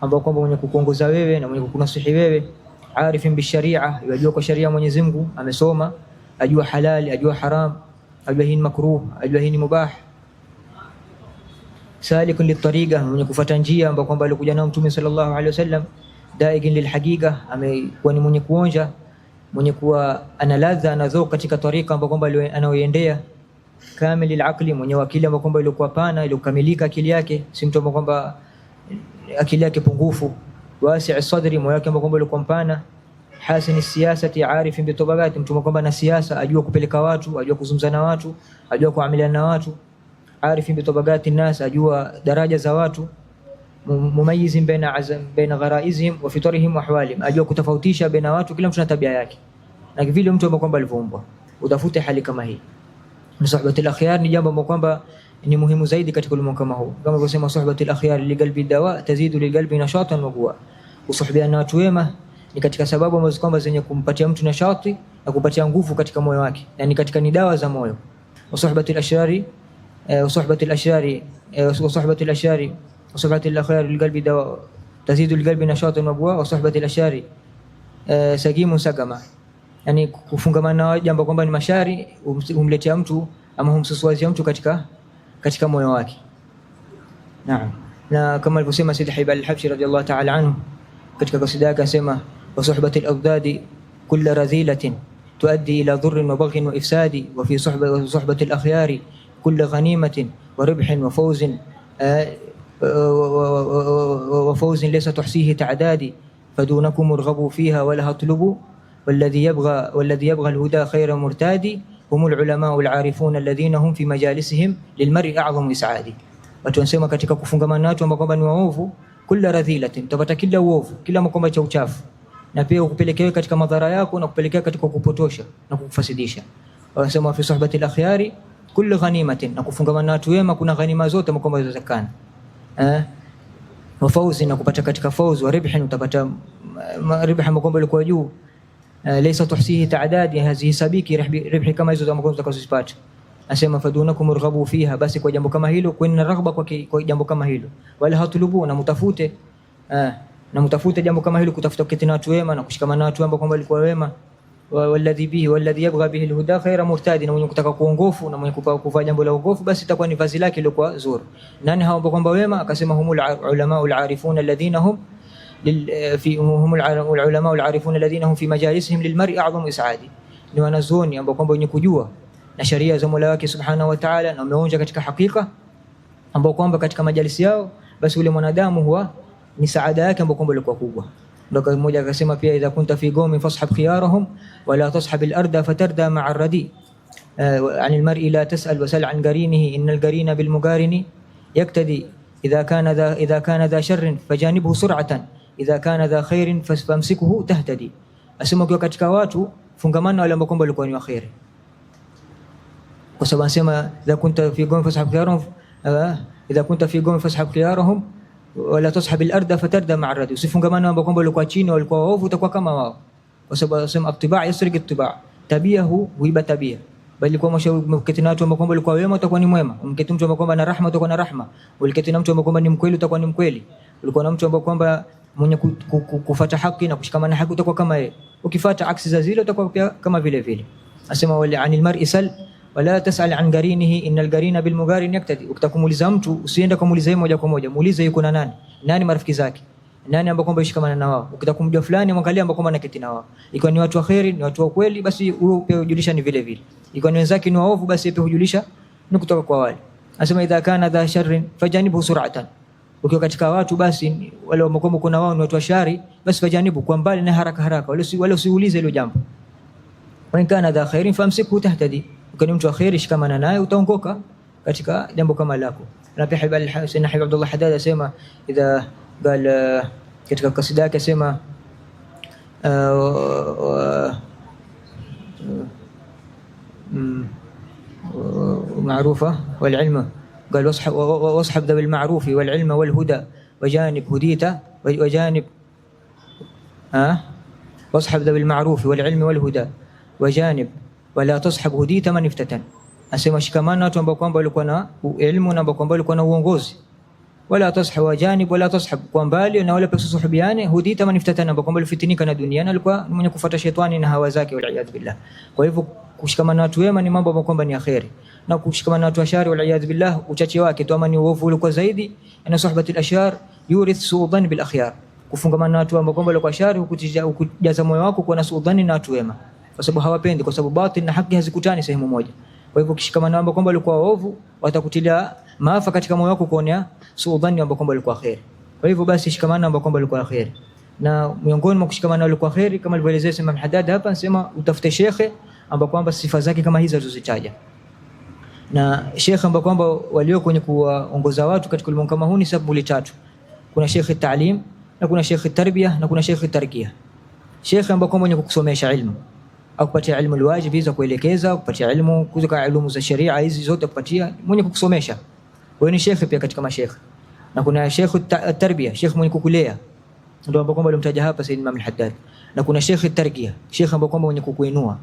S1: ambao kwamba mwenye kukuongoza wewe na mwenye kukunasihi wewe, arifin bi sharia, yajua kwa sharia Mwenyezi Mungu, amesoma, ajua halali, ajua haram, ajua hii ni makruh, ajua hii ni mubah. Salikun litariqa, mwenye kufuata njia ambayo kwamba alikuja nao Mtume sallallahu alaihi wasallam. Daigin lilhaqiqa, amekuwa ni mwenye kuonja, mwenye kuwa ana ladha na dhauq katika tariqa ambayo kwamba anaoiendea. Kamil alaqli, mwenye akili ambayo kwamba ilikuwa pana, iliyokamilika akili yake, si mtu ambaye kwamba akili yake pungufu. Wasi' sadri, moyo wake ambao kwamba ulikuwa mpana. Hasin siyasati, arifin bi tabaqati, mtu kwamba na siasa, ajua kupeleka watu, ajua kuzungumza na watu, ajua kuamiliana na watu. Arifin bi tabaqati nas, ajua daraja za watu. Mumayyizin baina gharaizihim wa fitarihim wa ahwalihim, ajua kutofautisha baina watu, kila mtu na tabia yake na vile mtu ambaye kwamba alivyoumbwa. Utafute hali kama hii. Suhbatul akhyar ni jambo ambalo kwamba ni muhimu zaidi katika ulimwengu kama huu. Kama kusema suhbatul akhyar li qalbi dawa tazidu li qalbi nashatan wa quwwa. Usuhbiana na watu wema ni katika sababu ambazo kwamba zenye kumpatia mtu nashati na kumpatia nguvu katika moyo wake, yani katika ni dawa za moyo. Suhbatul ashrari suhbatul akhyar li qalbi dawa tazidu li qalbi nashatan wa quwwa. Suhbatul ashrari sagimu sagama, yani kufungamana na jambo kwamba ni mashari humletea mtu ama humsusuazia mtu katika moyo wake. Naam. Na kama alivyosema Sayyid Haib al-Habshi radiyallahu ta'ala anhu katika kasida yake, asema wa suhbatil awdadi kull radhilatin tuaddi ila dhurrin wa baghin wa ifsadi wa fi suhbatil akhyari kull ghanimatin wa ribhin wa fawzin wa fawzin laysa tuhsihi ta'dadi fadunakum urghabu fiha wa la hatlubu والذي يبغى الهدى خير مرتادي هم العلماء العارفون الذين هم في مجالسهم للمرء أعظم إسعادي. Watu wanasema katika kufungamana na watu ambao kwamba ni waovu, kila radhilatin, utapata kila uovu, kila makomba cha uchafu, na pia ukupelekea katika madhara yako na kupelekea katika kupotosha na kukufasidisha. Wanasema fi suhbati al-akhyari kullu ghanimatin, na kufungamana na watu wema kuna ghanima zote mkombo zinazokana. Wa fawzi, na kupata katika fawzi, wa ribhin, utapata ribha mkombo liko juu. Laysa tuhsihi ta'dadi, hazihesabiki ribhi kama hizo za mkombo utakazozipata. Asema fadunakum urghabu fiha, basi kwa jambo kama hilo kuna raghba kwa jambo kama hilo. Wala hatulubu, na mtafute jambo kama hilo, kutafuta kuketi na watu wema na kushikamana na watu ambao kwamba walikuwa wema. Walladhi yabgha bihi alhuda khayra muhtadi, na mwenye kutaka kuongofu na mwenye kuvaa jambo la uongofu, basi itakuwa ni vazi lake lilokuwa zuri. Nani hao ambao kwamba wema? Akasema humul ulama al-arifun alladhina hum ulama al-arifun alladhina hum fi majalisihim lilmar'i a'zamu is'adi, ni wanazuoni ambao kwamba wenye kujua na sharia za Mola wake Subhanahu wa Ta'ala, na wameonja katika hakika ambao kwamba katika majalisi yao basi ule mwanadamu huwa ni saada yake ambao kwamba ilikuwa kubwa. Ndio mmoja akasema pia, idha kunta fi qawmin fashab khiyarahum wala tashab al-arda fatarda ma'a ar-radi, an al-mar'i la tas'al wa sal an qarinihi inna al-qarina bil muqarini yaktadi, idha kana dha sharrin fajanibhu sur'atan idha kana dha khairin famsikuhu tahtadi. Asema kwa katika watu fungamana wale ambao kwamba walikuwa ni waheri, kwa sababu anasema idha kunta fi qawmin fashab khiyarahum idha kunta fi qawmin fashab khiyarahum wala tashab al-arda fatarda ma'a ar-radi, usifungamana ambao kwamba walikuwa chini walikuwa waovu, utakuwa kama wao. Kwa sababu anasema attiba' yasriq attiba', tabia huiba tabia. Bali kwa mketi na watu ambao kwamba walikuwa wema utakuwa ni mwema, mketi mtu ambao kwamba na rahma utakuwa na rahma, uliketi na mtu ambao kwamba ni mkweli utakuwa ni mkweli, ulikuwa na mtu ambao kwamba mwenye kufuata haki na kushikamana haki utakuwa kama yeye, ukifuata aksi za zile utakuwa pia kama vile vile. Asema wala anil mar'i sal wala tas'al an qarinihi innal qarina bil muqarin yaktadi, ukitamuuliza mtu usiende kumuuliza yeye moja kwa moja, muulize yuko na nani, nani marafiki zake, nani ambao kwamba yashikamana na wao. Ukitakumjua fulani mwangalia ambao kwamba anaketi na wao, ikiwa ni watu waheri, ni watu wa kweli, basi huyo pia hujulisha ni vile vile. Ikiwa ni wenzake ni waovu, basi pia hujulisha ni kutoka kwa wale. Anasema idha kana dha sharrin fajanibu sur'atan, ukiwa katika watu basi wale ambao kwamba kuna wao ni watu wa shari, basi fajanibu, kwa mbali na haraka haraka, wale usiulize hilo jambo. Wa in kana dha khairin famsiku tahtadi, ukani mtu wa khairi shikamana naye utaongoka katika jambo kama lako. Na pia Sayyidina Habib Abdullah Haddad asema idha قال katika kasida yake asema معروفة والعلم، قال واصحب ذوي المعروف والعلم والهدى وجانب هديت وجانب واصحب ذوي المعروف والعلم والهدى وجانب ولا تصحب هديت من افتتن. Asema shikamana watu ambao kwamba walikuwa na elimu na ambao kwamba walikuwa na uongozi, wala tashab wajanib wala tashab, kwa mbali na wala pasusuhubiane, hudita man iftatana, ambao kwamba alifitinika na dunia na alikuwa mwenye kufuata shetani na hawa zake, wal billah. Kwa hivyo kushikamana watu wema ni mambo ambayo kwamba ni kheri, na kushikamana watu washari, wal billah, uchache wake tu amani uovu ulikuwa zaidi. Na suhbati al-ashyar yurith su'dan bil akhyar, kufungamana watu ambao kwamba walikuwa shari hukujaza moyo wako kuwa na su'dani na watu wema, kwa sababu hawapendi, kwa sababu batil na haki hazikutani sehemu moja. Kwa hivyo kishikamana ambao kwamba walikuwa waovu watakutilia maafa katika moyo wako kuonea suudhani ambao kwamba walikuwa khair. Kwa hivyo basi shikamana ambao kwamba walikuwa khair, na miongoni mwa kushikamana walikuwa khair kama alivyoelezea Imam Haddad hapa, anasema utafute shekhe ambao kwamba sifa zake kama hizo alizozitaja. Na shekhe ambao kwamba walio kwenye kuongoza watu katika ulimwengu kama huu ni sababu tatu: kuna shekhe taalim, na kuna shekhe tarbiyah, na kuna shekhe tarkiyah. Shekhe ambao kwamba mwenye kukusomesha ilmu au kupatia ilmu alwajib, hizo kuelekeza, kupatia ilmu kutoka elimu za sharia, hizi zote kupatia mwenye kukusomesha, wewe ni shekhe pia katika mashekhe. Na kuna shekhe tarbiyah, shekhe mwenye kukulea, ndio ambao kwamba alimtaja hapa Sayyid Imam al-Haddad. Na kuna shekhe tarkiyah, shekhe ambao kwamba mwenye kukuinua.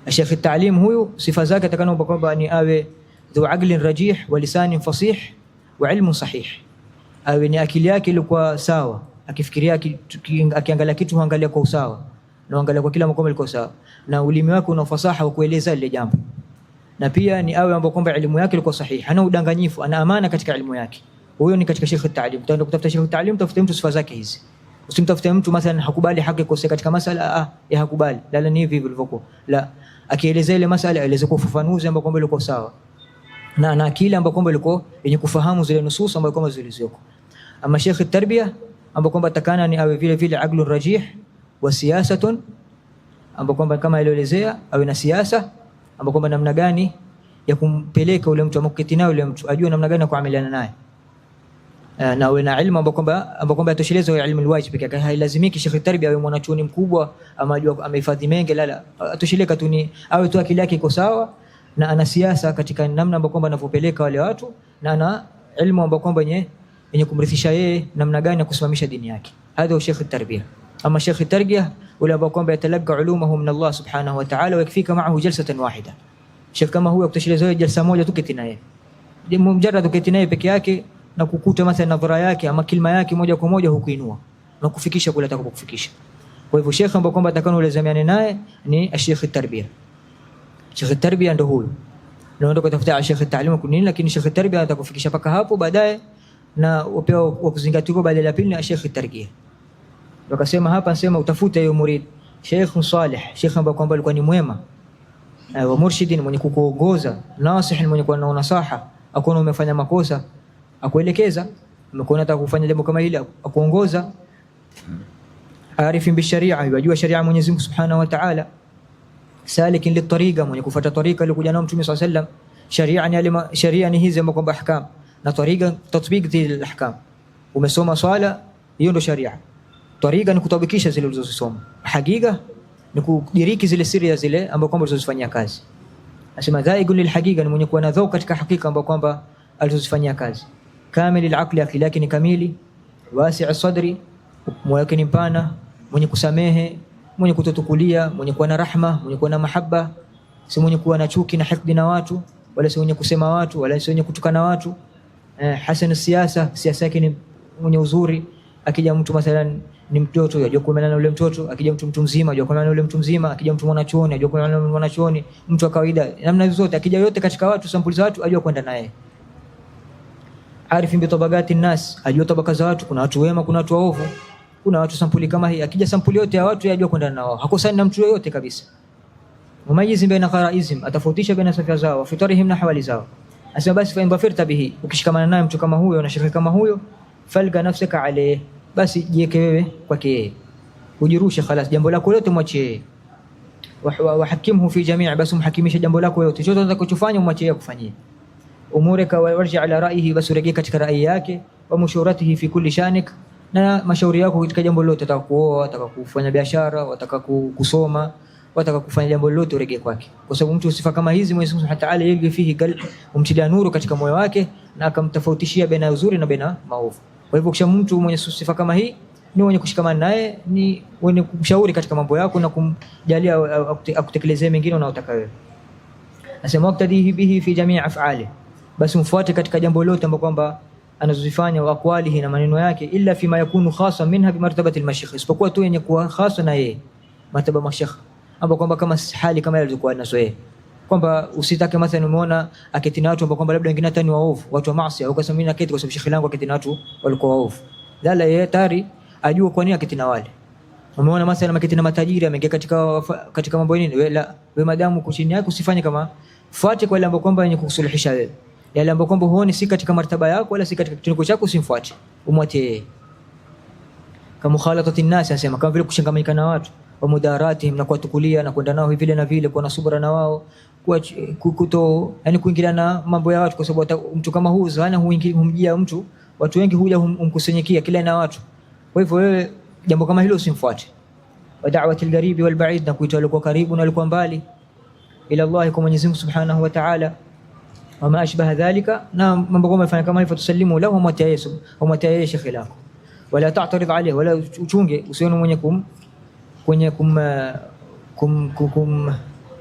S1: Shekhe taalim huyu sifa zake atakana kwamba ni awe dhu aqlin rajih wa lisanin fasih wa ilmun sahih, awe ni akili yake ilikuwa sawa, akifikiria akiangalia kitu huangalia kwa usawa, na angalia kwa kila mkomo liko sawa, na ulimi wake una ufasaha wa kueleza ile jambo. Na pia ni awe ambao kwamba elimu yake ilikuwa sahihi, hana udanganyifu, ana amana katika elimu yake. Huyo ni katika shekhe taalim. Utaenda kutafuta shekhe taalim, tafute mtu sifa zake hizi. Usimtafute mtu mathalan hakubali haki kosea katika masala, ya hakubali la ni hivi vilivyokuwa, la, akieleza ile masala aeleze kwa ufafanuzi ambao kwamba ilikuwa sawa, na akili ambao kwamba ilikuwa yenye kufahamu zile nusus ambao kwamba zilizoko. Ama shekhe tarbiyah ambao kwamba takana ni awe vile vile aqlun rajih wa siyasatun, ambao kwamba kama alielezea awe na siasa ambao kwamba namna gani ya kumpeleka ule mtu amketi naye ule mtu ajue namna gani ya kuamiliana naye. na awe na ilmu ambapo kwamba atosheleza ilmu alwajib pekee yake. Hailazimiki Sheikh Tarbia awe mwanachuoni mkubwa ama ajua amehifadhi mengi, la, atosheleka tu ni awe tu akili yake iko sawa na ana siasa katika namna ambapo kwamba anavyopeleka wale watu, na ana ilmu ambapo kwamba yenye kumrithisha yeye namna gani ya kusimamisha dini yake. Hadha Sheikh Tarbia. Ama Sheikh Tarbia wala ambapo kwamba yatalaga ulumahu min Allah subhanahu wa ta'ala wa yakfika ma'ahu jalsatan wahida. Sheikh kama huyo kutosheleza jalsa moja tu keti naye, mjarrad keti naye peke yake na kukuta mathalan nadhara yake ama kilima yake moja kwa moja hukuinua na kufikisha kule atakapokufikisha. Kwa hivyo Sheikh ambaye kwamba atakano ulazamiane naye ni Sheikh Tarbia. Sheikh Tarbia ndo huyo. Naenda kutafuta Sheikh Taalim kwa nini, lakini Sheikh Tarbia atakufikisha paka hapo baadaye, na upewa kuzingatiwa baada ya pili na Sheikh Tarbia. Wakasema hapa nasema utafute hiyo murid Sheikh Saleh, Sheikh ambaye kwamba alikuwa ni mwema wa murshidin, mwenye kukuongoza, nasih, mwenye kuwa na nasaha, akona umefanya makosa akuelekeza, umekuona nataka kufanya jambo kama hili akuongoza. Arifin bi sharia, yajua sharia Mwenyezi Mungu Subhanahu wa Ta'ala. Salikin li tariqa, mwenye kufuata tariqa alikuja nao Mtume sallallahu alayhi wasallam. Sharia ni hizi ambapo kwamba ahkam, na tariqa tatbiq zile ahkam. Umesoma swala, hiyo ndo sharia. Tariqa ni kutabikisha zile ulizosoma, hakika ni kudiriki zile siri zile ambapo kwamba ulizofanyia kazi. Asema dhaiqul lil haqiqa, ni mwenye kuwa na dhauq katika hakika ambapo kwamba alizofanyia kazi. Kamili al-aqli, akili yake ni kamili. Wasi'u sadri, moyo wake ni mpana, mwenye kusamehe, mwenye kutotukulia, mwenye kuwa na rahma, mwenye kuwa na mahaba, si mwenye kuwa na chuki na hikdi na watu, wala si mwenye kusema watu, wala si mwenye kutukana watu. Hasan siasa, siasa yake ni mwenye uzuri. Akija mtu mathalan ni mtoto, yajua kumeana na yule mtoto. Akija mtu mzima, yajua kumeana na yule mtu mzima. Akija mtu mwanachuoni, yajua kumeana na yule mwanachuoni. Mtu wa kawaida, namna zote, akija yote katika watu, sampuli za watu, ajua kwenda naye. Arifin bi tabaqati nas, ajua tabaka za watu, kuna watu wema, kuna watu waovu, kuna watu sampuli kama hii. Akija sampuli yote ya watu yajua kwenda nao, hakosani na mtu yoyote kabisa. Mumayyiz baina qaraizim, atafautisha baina safa zao, fitarihim na hawali zao. Asema basi fa imbafirta bihi, ukishikamana naye mtu kama huyo na shirika kama huyo, falga nafsaka alayhi, basi jiweke wewe kwake yeye, ujirushe khalas, jambo lako lote mwachie. Wa hakimhu fi jami', basi mhakimisha jambo lako yote, chochote utakachofanya mwachie kufanyia. Umurika warji ala ra'yihi, basi urejea katika rai yake. Wa mushuratihi fi kulli shanik, na mashauri yako katika jambo lolote, unataka kuoa, unataka kufanya biashara, unataka kusoma, unataka kufanya jambo lolote, urejee kwake, kwa sababu mtu sifa kama hizi Mwenyezi Mungu Subhanahu wa Ta'ala yeye fihi umtilia nuru katika moyo wake, na akamtofautishia baina uzuri na baina maovu. Kwa hivyo kisha mtu mwenye sifa kama hii ni mwenye kushikamana naye, ni mwenye kumshauri katika mambo yako na kumjalia akutekelezee mengine unayotaka wewe. Nasema waqtadihi bihi fi jami' af'ali, basi mfuate katika jambo lote ambalo kwamba anazozifanya, wa aqwalihi, na maneno yake, illa fima yakunu khassa minha bi martabati al-mashayikh, isipokuwa tu yenye kuwa khassa na yeye martaba mashayikh, ambao kwamba kama hali kama yalikuwa nazo yeye, kwamba usitake mathalan umeona aketi na watu ambao kwamba labda wengine hata ni waovu, watu wa maasi, au ukasema mimi naketi kwa sababu shekhi langu aketi na watu walikuwa waovu, dala yeye tayari ajua kwa nini aketi na wale. Umeona mathalan aketi na matajiri, ameingia katika mambo nini, wewe madamu kuchini yako usifanye kama, fuate kwa ile ambayo kwamba yenye kukusuluhisha wewe, yale ambayo kwamba huoni si katika martaba yako wala si katika kitendo chako, usimfuate, umwache. Kama mukhalatati nnas, anasema kama vile kuchangamika na watu, wa mudaratihim, na kuwatukulia na kwenda nao vile na vile, kuwa na subra na wao, kuto yani kuingilia na mambo ya watu, kwa sababu mtu kama huyu zana humjia mtu, watu wengi huja humkusanyikia kila na watu. Kwa hivyo wewe jambo kama hilo usimfuate. Wa da'wati al-gharib wal ba'id, na kuita walikuwa karibu na walikuwa mbali, ila Allah, kwa Mwenyezi Mungu Subhanahu wa Ta'ala. Wama ashbaha dhalika, na mambo kama yafanya kama hivyo, tusallimu lahu wa tayasu wa matayaye shekhi lako, wala ta'tarid alayhi, wala uchunge, usione mwenye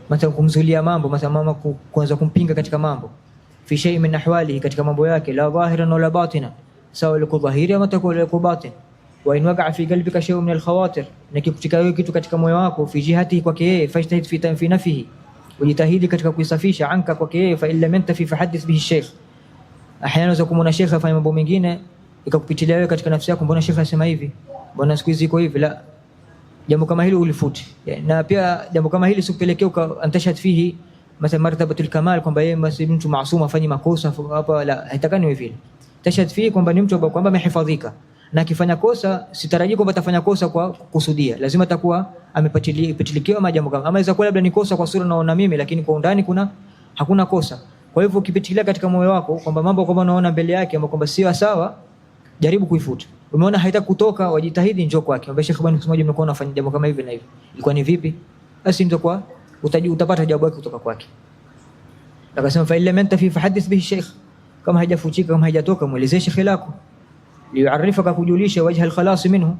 S1: mathalan kumzulia mambo, mathalan mama kuanza kumpinga katika mambo, fi shay min ahwalihi, katika mambo yake, la dhahiran wala batina, sawa liko dhahiri ama liko batin. Wa in waqa'a fi qalbika shay'un min al-khawatir, na kikutika wewe kitu katika moyo wako, fi jihati kwake yeye, fajtahid fi nafsihi, ujitahidi katika kuisafisha, anka kwake yeye, fa illa manta fi fahaddith bihi shaykh. Ahyana za kumwona shekhi afanye mambo mengine ikakupitilia wewe katika nafsi yako, mbona shekhi asema hivi, mbona siku hizi iko hivi, la, jambo kama hili ulifuti. Na pia jambo kama hili sikupelekea antashad fihi mathalan martabatul kamal, kwamba yeye mtu maasum afanye makosa hapa, la, haitakani wewe vile. Tashad fihi kwamba ni mtu kwamba amehifadhika, na akifanya kosa sitarajii kwamba atafanya kosa kwa kusudia, lazima atakuwa amepitilikiwa majambo kama, ama inaweza kuwa labda ni kosa kwa sura naona mimi, lakini kwa undani hakuna kosa. Kwa hivyo ukipitilia katika moyo wako kwamba mambo kwamba unaona mbele yake ambao kwamba sio sawa, jaribu kuifuta. Umeona haitaki kutoka, wajitahidi, njoo kwake. Mwambie Sheikh, bwana siku moja nimekuwa nafanya jambo kama hivi na hivi, ilikuwa ni vipi? Basi ndio kwa utapata jawabu yake kutoka kwake. Akasema fa illa man tafi fahadith bihi Sheikh, kama haijafutika, kama haijatoka, muelezee Sheikh lako, liyuarifaka, kujulisha wajha al-khalas minhu,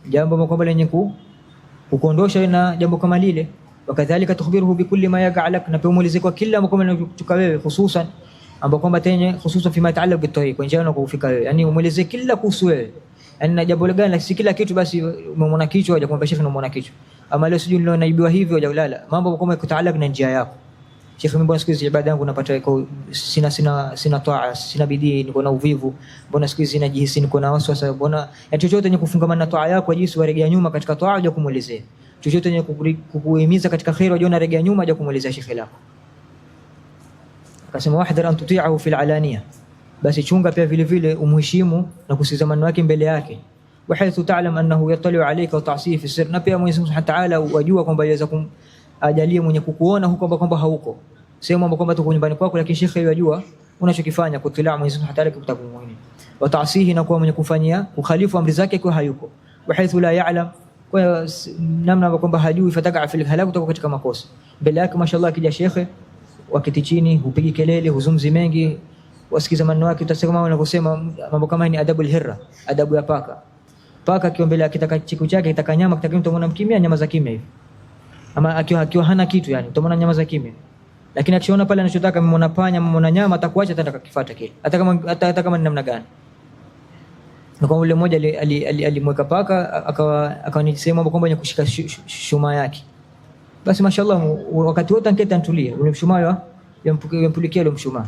S1: jambo kwamba lenye kukuondosha na jambo kama lile. Wakadhalika tukhbiruhu bikulli ma yaqa'lak, na pia muelezee kwa kila mambo yanayokutuka wewe, hususan ambao kwamba tena hususan fima ta'allaq bitariq, kwa njia na kufika wewe, yani umuelezee kila kuhusu wewe, yani na jambo gani, si kila kitu basi umemwona kichwa haja kwamba Sheikh unamwona kichwa, ama leo sijui ndio naibiwa hivyo haja ulala, mambo kwamba kutaalaq na njia yako. Sheikh, mimi bwana siku hizi ibada yangu napata sina taa, sina bidii, niko na uvivu, mbona siku hizi najihisi niko na waswasa, mbona chochote chenye kufungamana na taa yako jinsi waregea nyuma katika taa, haja kumuelezea chochote chenye kukuhimiza katika khair, haja unaregea nyuma, haja kumuelezea Sheikh lako. Akasema wahdhar an tuti'ahu fil alaniya, basi chunga pia vile vile umheshimu na kusizamana wake mbele yake. Wa haythu ta'lam annahu yattali'u alayka wa ta'sihi fi sir, na pia Mwenyezi Mungu Subhanahu wa Ta'ala wajua kwamba yaweza kumajalia mwenye kukuona huko kwamba hauko sema kwamba tuko nyumbani kwako, lakini Sheikh yajua unachokifanya, kutila Mwenyezi Mungu Subhanahu wa Ta'ala kutakumwini. Wa ta'sihi, na kuwa mwenye kufanyia kukhalifu amri zake kwa hayuko. Wa haythu la ya'lam, kwa namna kwamba hajui, fataka fil halak, kutoka katika makosa mbele yake. Mashallah, akija Sheikh wakati chini hupigi kelele, huzumzi mengi, wasikiza maneno yake, utasema kama wanavyosema mambo kama ni adabu al-hirra, adabu ya paka. Paka akiwa mbele akitaka chiku chake, akitaka nyama, akitaka mtu mwana mkimya, nyama za kimya hivi. Ama akiwa hana kitu, yani utamwona nyama za kimya. Lakini akiona pale anachotaka, mmeona panya, mmeona nyama, atakuacha ataka kifuata kile, hata kama ni namna gani. Na kwa yule mmoja alimweka paka, akawa ni sehemu kwamba yenye kushika shuma yake. Basi mashallah, wakati wote anketa ntulia, ule mshumaa yampulikia ule mshumaa.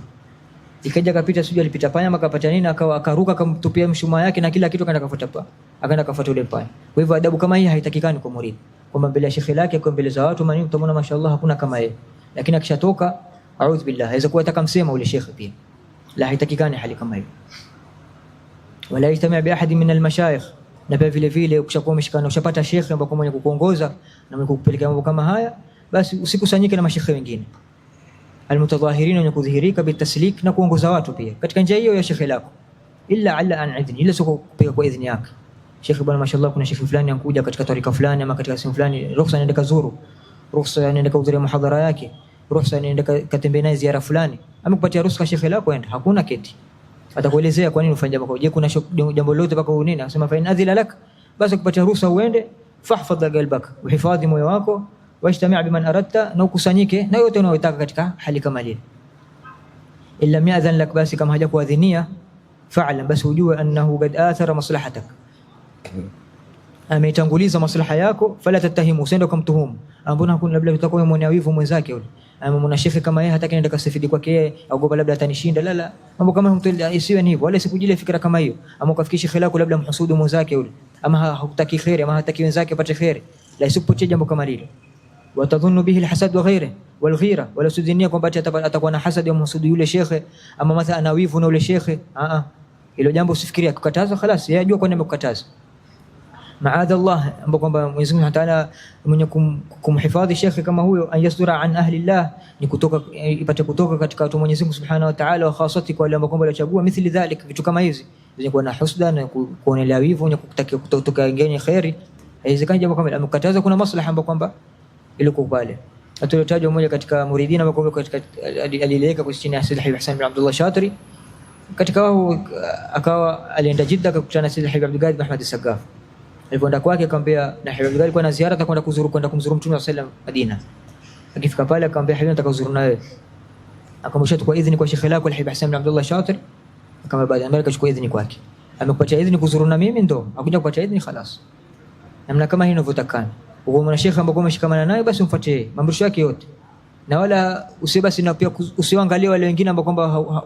S1: Ikaja kapita, sijui alipita panya makapata nini, akaruka akamtupia mshumaa yake na kila kitu, akaenda kafuata ule panya. Kwa hivyo adabu kama hii haitakikani kwa murid, kwamba mbele ya Sheikh lake, kwa mbele za watu mani, utamwona mashallah hakuna kama yeye, lakini akishatoka a'udhu billah, haweza kuwa atakamsema ule Sheikh pia, la haitakikani hali kama hiyo. Wala yajtami' bi ahad min al-mashayikh, na pia vile vile ukishakuwa umeshikana, ushapata Sheikh ambaye mwenye kukuongoza na mwenye kukupeleka mambo kama haya, basi usikusanyike na mashekhe wengine almutadhahirin, wenye kudhihirika bitaslik, na kuongoza watu pia katika njia hiyo ya Sheikh lako, illa ala an idhni, ila sio kupiga kwa idhni yake. Sheikh, bwana mashallah, kuna Sheikh fulani anakuja katika tarika fulani ama katika sehemu fulani, ruhusa niende kazuru, ruhusa niende kuhudhuria muhadhara yake, ruhusa niende katembee naye ziara fulani, amekupatia ruhusa Sheikh lako, enda, hakuna keti. Atakuelezea kwa nini ufanye jambo kwa. Je, kuna jambo lolote mpaka unini? Akasema fa in adhila lak, basi kupatia ruhusa uende, fahfadh qalbaka, uhifadhi moyo wako, wajtami' biman aradta, na ukusanyike na yote unayotaka katika hali kama ile. Illa mi'adhan lak, basi kama hajakuadhinia, fa'lam, basi ujue annahu qad athara maslahatak, ametanguliza maslaha yako. Fala tatahimu, usiende kumtuhumu, ambona kuna labda utakuwa mwenye wivu mwenzake yule, ama mwana Sheikh kama yeye hataki nenda kasifidi kwake yeye, au labda atanishinda. La, mambo kama mtu isiwe ni hivyo, wala sikujile fikra kama hiyo, ama ukafikisha Sheikh lako labda mhusudu mwenzake yule, ama hakutaki khairi, ama hataki wenzake apate khairi, la isipoche jambo kama lile. Watadhunnu bihi alhasad wa ghayrihi walghira, wala sudhinia kwamba atakuwa na hasad ya mhusudu yule Sheikh, ama mathalan ana wivu na yule Sheikh. Hilo jambo usifikiria, kukataza khalas, yeye ajua kwa nini amekukataza. Maadha Allah, ambapo kwamba Mwenyezi Mungu Ta'ala mwenye kumhifadhi Sheikh kama huyo, an yasdura an ahli Allah, ni kutoka ipate kutoka katika watu Mwenyezi Mungu Subhanahu wa Ta'ala, wa khasati kwa wale ambao kwamba walichagua mithili dhalik, vitu kama hizi zenye kuwa na husda na kuonelea wivu, wenye kutakia kutoka wengine khairi. Haiwezekani jambo kama amekataza, kuna maslaha ambapo kwamba iliko pale. Atalotajwa mmoja katika muridina ambao kwamba katika alileka kwa chini ya Sayyid Habib Hassan bin Abdullah Shatri, katika wao akawa alienda Jeddah akakutana na Sayyid Habib Abdul Qadir bin Ahmad As-Saqqaf. Alipoenda kwake akamwambia, na Habib alikuwa na ziara, atakwenda kumzuru Mtume sallallahu Madina. Akifika pale akamwambia, Habib nataka kuzuru na wewe. Akamwambia tukua idhini kwa Sheikh lako Habib Hassan bin Abdullah Shatri. Akamwambia baada ya kuchukua idhini kwake, amekupatia idhini kuzuru na mimi, ndo akuja kupatia idhini khalas. Namna kama hii inavyotakana. Uko na Sheikh ambaye umeshikamana naye, basi umfuatie mamrisho yake yote, na wala usibasi, na pia usiangalie wale wengine ambao kwamba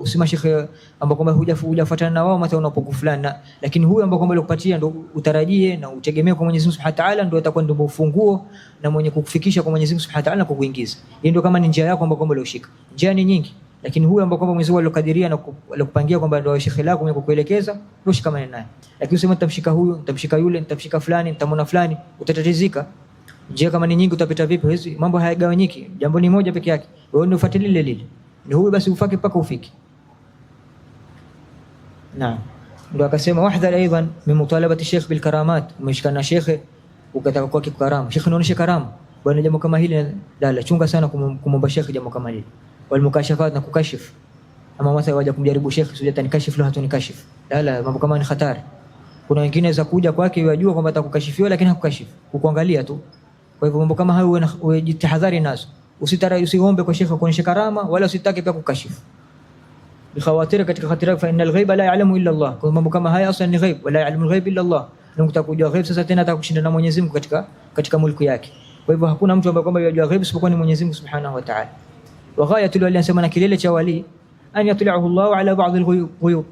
S1: usima Sheikh ambao kwamba hujafuatana na wao mata unapoku fulani, lakini huyu ambao kwamba alikupatia ndo utarajie na utegemee kwa Mwenyezi Mungu Subhanahu wa Ta'ala, ndo atakuwa ndo ufunguo na mwenye kukufikisha kwa Mwenyezi Mungu Subhanahu wa Ta'ala na kukuingiza. Hii ndo kama ni njia yako ambao kwamba ulioshika. Njia ni nyingi, lakini huyu ambao kwamba Mwenyezi Mungu alokadiria na alikupangia kwamba ndo Sheikh lako mwenye kukuelekeza, ndio shikamana naye. Lakini usema nitamshika huyu, nitamshika yule, nitamshika fulani, nitamwona fulani, utatatizika. Njia kama ni nyingi, utapita vipi? Hizi mambo hayagawanyiki, jambo ni moja peke yake. Wewe ndio ufuatilie lile, ni huyu basi ufake mpaka ufike. Naam. Ndio akasema wahdhar aidan min mutalabati sheikh bil karamat, umeshikana sheikh ukataka kwa karama, sheikh anaonyesha karama bwana, jambo kama hili la chunga sana kumomba sheikh jambo kama hili. Wal mukashafat, na kukashifu, ama masa waje kumjaribu sheikh sio hata nikashifu la hatuni kashifu, la mambo kama ni hatari. Kuna wengine za kuja kwake wajua kwamba atakukashifiwa lakini hakukashifu, kukuangalia tu. Kwa hivyo mambo kama hayo uwe jitahadhari nazo, usiombe kwa sheikh kuonyesha karama, wala usitake pia kukashifu bikhawatir, katika khatira. Fa innal ghaiba la ya'lamu illa Allah, kwa mambo kama haya aslan ni ghaib, wala ya'lamu al-ghaib illa Allah. Na utakujua ghaib sasa tena atakushinda na Mwenyezi Mungu katika mulku yake. Kwa hivyo hakuna mtu ambaye kwamba yajua ghaib isipokuwa ni Mwenyezi Mungu Subhanahu wa Ta'ala. Wa ghayatul wali, anasema na kilele cha wali, an yatli'ahu Allah ala ba'd al-ghuyub. Mwenyezi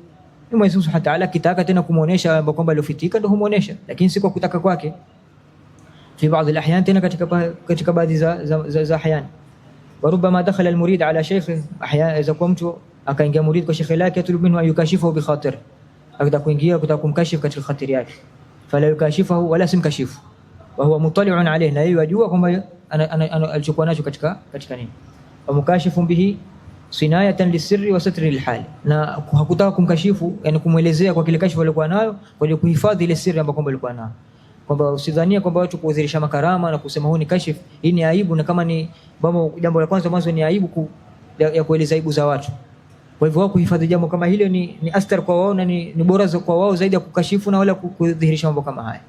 S1: Mungu Subhanahu wa Ta'ala kitaka tena kumuonesha ambapo kwamba aliofitika ndio humuonesha, lakini si kwa kutaka kwake. Fi ba'd al-ahyan, tena katika baadhi za ahyan. Wa rubbama dakhala al-murid ala shaykh, ahyan iza kwa mtu akaingia murid kwa shekhi lake, yatlubu minhu ayukashifu bi khatir, akitaka kuingia kutaka kumkashifu katika khatiri yake, fala yukashifu wala simkashifu, wa huwa mutali'un alayhi, na yeye yajua kwamba alichokuwa nacho katika nini. Wa mukashifu bihi sinayatan lisirri wa satri lilhali, na hakutaka kumkashifu, yani kumuelezea kwa kile kashifu alikuwa nayo, kwa kuhifadhi ile siri ambayo kwamba alikuwa nayo, kwamba usidhania kwamba watu kuudhirisha makarama na kusema huu ni kashifu, hii ni aibu. Na kama ni jambo la kwanza mwanzo ni aibu ya kueleza aibu za watu. Kwa hivyo kuhifadhi jambo kama hilo ni astar kwa wao, na ni bora kwa wao zaidi ya kukashifu na wala kudhihirisha mambo kama haya.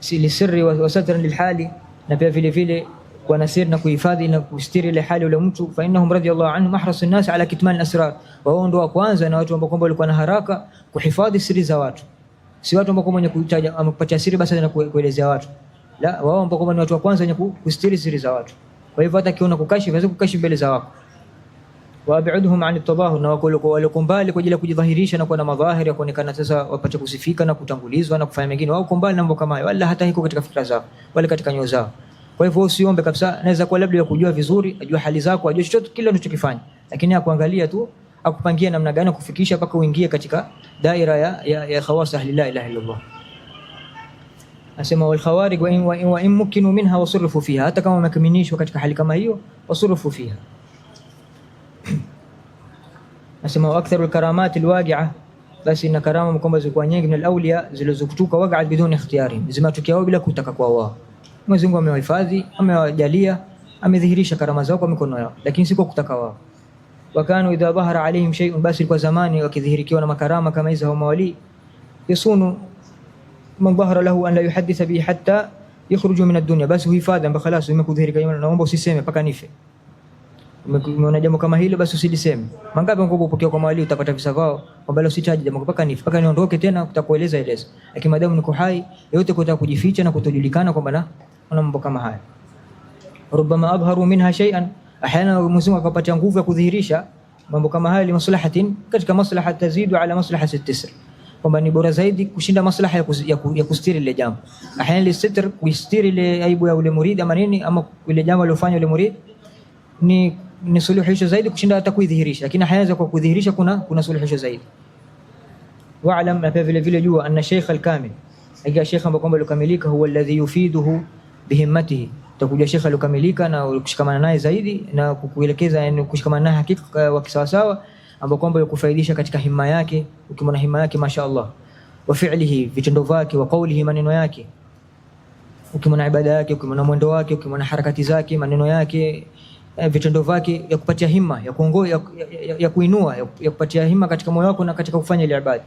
S1: Si lisirri wa satran lilhali, na pia vile vile kwa nasir na kuhifadhi na kustiri ile hali ule mtu. Fa innahum radiyallahu anhum ahrasu an-nas ala kitman al-asrar, wao ndio wa kwanza na watu ambao kwamba walikuwa na haraka kuhifadhi siri za watu. Si watu ambao mwenye kutaja amepatia siri basi na kuelezea watu, la, wao ambao kwamba ni watu wa kwanza wenye kustiri siri za watu. Kwa hivyo hata kiona kukashifu hawezi kukashifu mbele za wako. Wabi'udhum 'an at-tadahur, na wako mbali kwa ajili ya kujidhahirisha na kuwa na madhahiri ya kuonekana sasa wapate kusifika na kutangulizwa na kufanya mengine. Wao mbali na mambo kama hayo, wala hata hiko katika fikra zao wala katika nyoyo zao. Kwa hivyo usiombe kabisa, naweza kuwa labda ya kujua vizuri, ajua hali zako, ajua chochote kile unachokifanya, lakini akuangalia tu, akupangia namna gani kufikisha mpaka uingie katika daira ya khawas ahli la ilaha illa Allah. Asema wal khawarij wa in mukinu minha wasrifu fiha, hata kama wamekaminishwa katika hali kama hiyo, wasrifu fiha. Asema wa aktharu al-karamat al-waqi'a, basi na karama kwamba zilikuwa nyingi na al-awliya zilizokutuka waqa'at biduni ikhtiyari, zimetokea wao bila kutaka kwa wao. Mwenyezi Mungu amewahifadhi, amewajalia, amedhihirisha karama zao kwa mikono yao, lakini si kwa kutaka wao. Wakanu idha dhahara alayhim shay'un, basi kwa zamani wakidhihirikiwa na makarama kama hizo hao mawali, yasunu man dhahara lahu an la yuhaddith bihi hatta yakhruju min ad-dunya, basi huhifadhi mpaka خلاص imekudhihirika, naomba usiseme mpaka nife. Umeona jambo kama hilo basi usiliseme. Mangapi ngoko upokea kwa mawali utapata visa vao kwamba leo sitaji jambo mpaka nife, mpaka niondoke tena utakueleza eleza. Lakini madamu niko hai, yote kutaka kujificha na kutojulikana kwamba na mambo kama haya. Rubama abharu minha shay'an, ahana Mwenyezi akapata nguvu ya kudhihirisha mambo kama haya li maslahatin, katika maslaha tazidu ala maslahati at-tisr, kwamba ni bora zaidi kushinda maslaha ya kustiri ile jambo. Ahana lisitr, kustiri ile aibu ya ule murid ama nini, ama ile jambo alilofanya ule murid ni suluhisho zaidi kushinda hata kuidhihirisha, lakini hayaanza kwa kudhihirisha kuna suluhisho zaidi. Wa'lam, na vile vile jua anna shaykh al-kamil, akiwa shaykh ambaye kwamba alikamilika, huwa alladhi yufiduhu bihimmatihi, takuja shaykh alikamilika na kushikamana naye zaidi na kukuelekeza, yani kushikamana naye hakika wa kisawasawa, ambaye kwamba yukufaidisha katika himma yake. Ukimwona himma yake mashaallah, wa fi'lihi, vitendo vyake, wa qawlihi, maneno yake, ukimwona ibada yake, ukimwona mwendo wake, ukimwona harakati zake, maneno yake, vitendo vyake, ya kupatia himma, ya kuongoza, ya kuinua, ya kupatia himma katika moyo wako na katika kufanya ile ibada.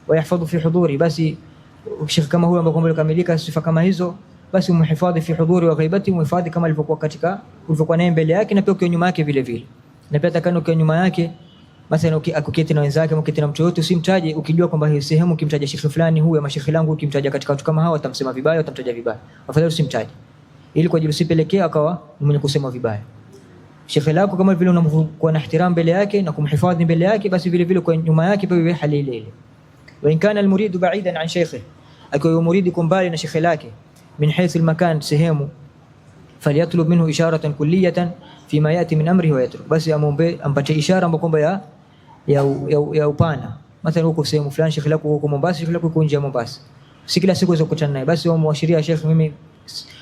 S1: Wa yahfadhu fi huduri, basi shekhi kama huyo ambaye kwamba kamilika sifa kama hizo, basi umhifadhi fi huduri wa ghaibati, umhifadhi kama alivyokuwa katika ulivyokuwa naye mbele yake, na pia ukiwa nyuma yake vile vile. Na pia atakana ukiwa nyuma yake, Mathalan ukiketi na wenzake, ukiketi na mtu yote, usimtaje ukijua kwamba hii sehemu ukimtaja shekhi fulani huyu ama shekhi langu, ukimtaja katika watu kama hawa atamsema vibaya, atamtaja vibaya. Afadhali usimtaje, ili kwa ajili usipelekea akawa mwenye kusema vibaya shekhi lako. Kama vile unamkuwa na ihtiram mbele yake na kumhifadhi mbele yake, basi vile vile kwa nyuma yake pia iwe hali ile ile. Wa in kana almurid ba'idan an shaykhi, akiwa muridi kumbali na shekhi lake, min haythu almakan, sehemu, falyatlub minhu isharatan kulliyatan fima yati min amrihi wa yatruk, basi amombe ampate ishara ambayo kwamba ya upana. Mathalan huko sehemu fulani shekhi lako huko Mombasa, shekhi lako huko nje ya Mombasa, si kila siku uzokutana naye, basi wamwashiria shekhi, mimi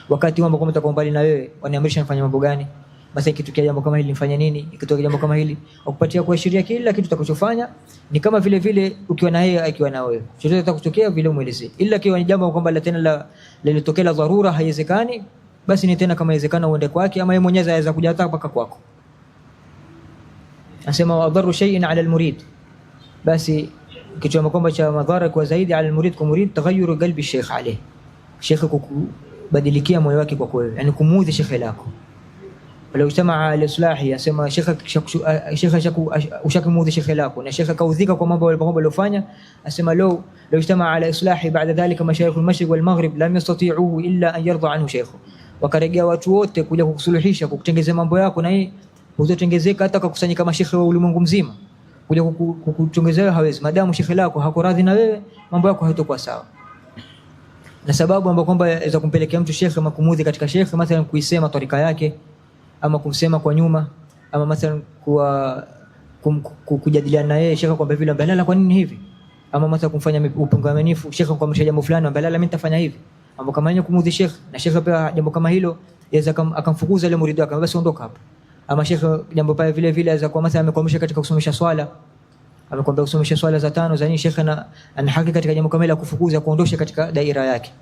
S1: wakati wangu kwamba nitakuwa mbali na wewe, waniamrisha nifanye mambo gani, basi ikitokea jambo kama hili nifanye nini, ikitokea jambo kama hili akupatia kuashiria kila kitu utakachofanya. Ni kama vile vile ukiwa na yeye akiwa na wewe, chochote kitakachotokea vile umuelezee, ila kiwa ni jambo kwamba la tena la lilitokea la dharura haiwezekani, basi ni tena kama inawezekana uende kwake, ama yeye mwenyewe aweza kuja hata mpaka kwako. Anasema wa adharu shay'in 'ala al-murid, basi kitu kwamba cha madhara kwa zaidi 'ala al-murid, kwa murid taghayyur qalbi shaykh alayhi, shaykh kubadilikia moyo wake kwa wewe, yani kumuudhi shaykh lako. Wala ujtamaa al-islahi, anasema shaykh ushakumudhi shaykh lako na shaykh kaudhika kwa mambo aliyofanya, anasema law ijtamaa ala islahi ba'da dhalika mashayikh al-mashriq wal-maghrib lam yastati'uhu illa an yarda anhu shaykh, wakarejea watu wote kuja kukusuluhisha kukutengezea mambo yako, na hii hutotengezeka hata kukusanyika mashekhe wa ulimwengu mzima kuja kukutengezea, hawezi madamu shekhe lako hakuradhi na wewe, mambo yako hayatakuwa sawa. Na sababu ambayo kwamba inaweza kumpelekea mtu shekhe makumudhi katika shekhe, mathalan kuisema tarika yake, ama kumsema kwa nyuma, ama mathalan kujadiliana na yeye shekhe kwamba vile mbelala kwa nini hivi, ama mathalan kumfanya upungamanifu shekhe kwa mshaja jambo fulani mbelala mimi nitafanya hivi, mambo kama hiyo kumudhi shekhe. Na shekhe pia jambo kama hilo yaweza akamfukuza ile muridi wake, basi ondoka hapa. Ama shekhe jambo pale vile vile aweza kwa mathalan amekwamisha katika kusomesha swala, amekwambia usomeshe swala za 5 za nini, shekhe ana haki katika jambo kama ile kufukuza, kuondosha katika daira yake,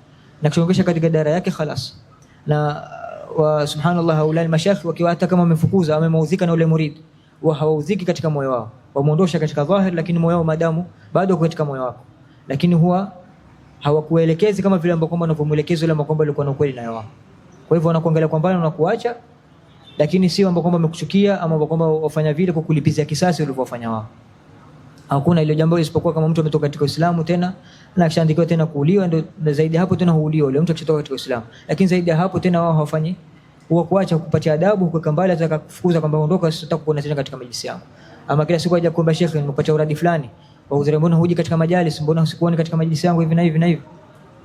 S1: na kuondosha katika daira yake khalas. Na wa subhanallah, haulani mashayikh wakiwa hata kama wamefukuza wamemaudhika na ule murid, wa hawaudhiki katika moyo wao, wamuondosha katika dhahir, lakini moyo wao madamu bado uko katika moyo wako, lakini huwa hawakuelekezi kama vile ambao kwamba wanavyomuelekeza yule ambao kwamba alikuwa na ukweli nayo wao. Kwa hivyo wanakuangalia kwa mbali na kuacha, lakini sio ambao kwamba wamekuchukia ama ambao kwamba wafanya vile kwa kulipizia kisasi ulivyofanya wao. Hakuna ile jambo isipokuwa kama mtu ametoka katika Uislamu tena na akishaandikiwa tena kuuliwa, ndio zaidi hapo tena huuliwa yule mtu akitoka katika Uislamu. Lakini zaidi hapo tena wao hawafanyi huwa kuacha kupatia adabu, kwa kambali ataka kufukuza kwamba ondoka, sitaki kuona tena katika majlisi yangu. Ama kila siku aje kuomba shekhe, nimekupatia uradi fulani, wa udhuru, mbona huji katika majalis, mbona usikuone katika majlisi yangu hivi na hivi na hivi,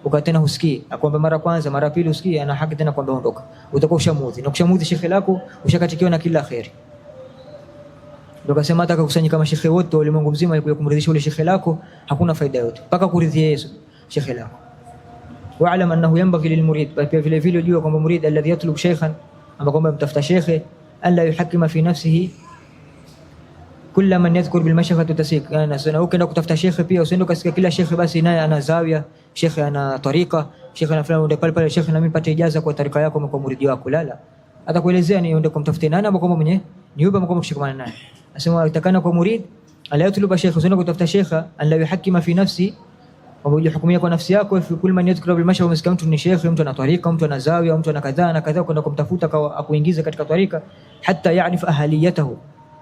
S1: ukatena husikii, akwambia mara kwanza mara pili usikii, ana haki tena kwamba ondoka, utakuwa ushamudhi, na kushamudhi shekhe lako ushakatikiwa na kila khairi. Ndio kasema hata kukusanyika mashekhe wote wa ulimwengu mzima ili kumridhisha ule shekhe lako hakuna faida yote, mpaka kuridhia Yesu shekhe lako. Wa'lam annahu yanbaghi lilmurid, pia vile vile ujue kwamba murid alladhi yatlub shaykhan, ama kwamba mtafuta shekhe, alla yuhakima fi nafsihi kulla man yadhkur bil mashaqqati tasik. Yani sana ukienda kutafuta shekhe pia usiende ukasikia kila shekhe basi naye ana zawia, shekhe ana tarika, shekhe ana fulani, ndio pale pale shekhe na mimi nipate ijaza kwa tarika yako kwa muridi wako. Lala, hata kuelezea ni uende kumtafuta nani ambao kwamba mwenye ni yupi ambao mshikamana naye. Asema itakana kwa murid ala yatluba shekhe, usiende kutafuta shekhe alla yuhakima fi nafsi, wamoja hukumia kwa nafsi yako, fi kulli man yadhkuru bil mashaqqati, umesikia mtu ni shekhe, mtu ana tarika, mtu ana zawia, mtu ana kadhaa na kadhaa, kwenda kumtafuta kwa akuingiza katika tarika, hatta ya'rif ahliyatahu,